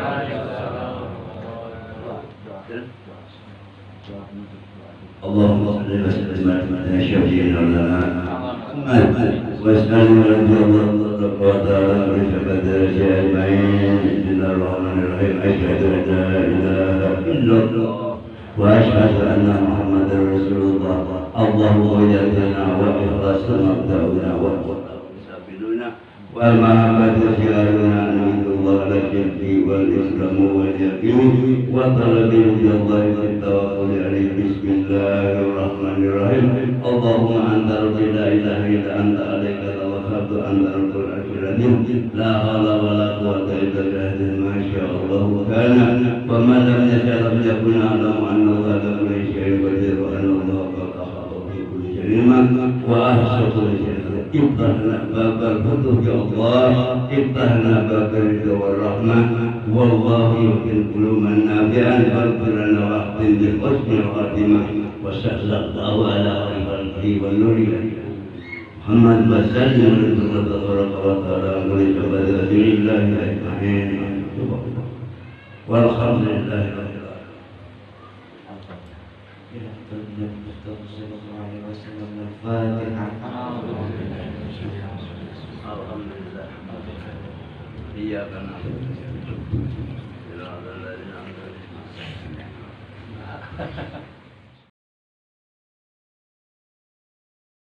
اللهم صل وسلم على شفيعنا محمد واسأل رضي الله تعالى ورفقة درجة أجمعين. بسم الله الرحمن الرحيم. أشهد أن لا إله إلا الله وأشهد أن محمدا رسول الله. اللهم وجدنا وإخلاصنا مبدأنا وسبيلنا والمحبة شعارنا نريد الله الشرك والإسلام واليقين وطلب رضي الله والتوكل عليه. بسم الله الرحمن الرحيم. اللهم أنت ربي لا إله إلا أنت عليك توكلت أنت رب العرش العظيم. لا حول ولا قوة إلا بالله ما شاء الله كان وما لم يشاء لم يكن. أعلم أن الله على كل شيء قدير وأن الله قد أحاط بكل شيء وأحصى كل شيء. افتح لنا باب الفتح يا الله افتح لنا باب الرضا والرحمة والله يمكن قلوبنا نافعا فاغفر لنا واختم بحسن الخاتمة وصلى الله على خير خلقه والنور محمد وسلم الله تبارك وتعالى ولجبل رسول الله اجمعين والحمد لله رب العالمين. Iya kan.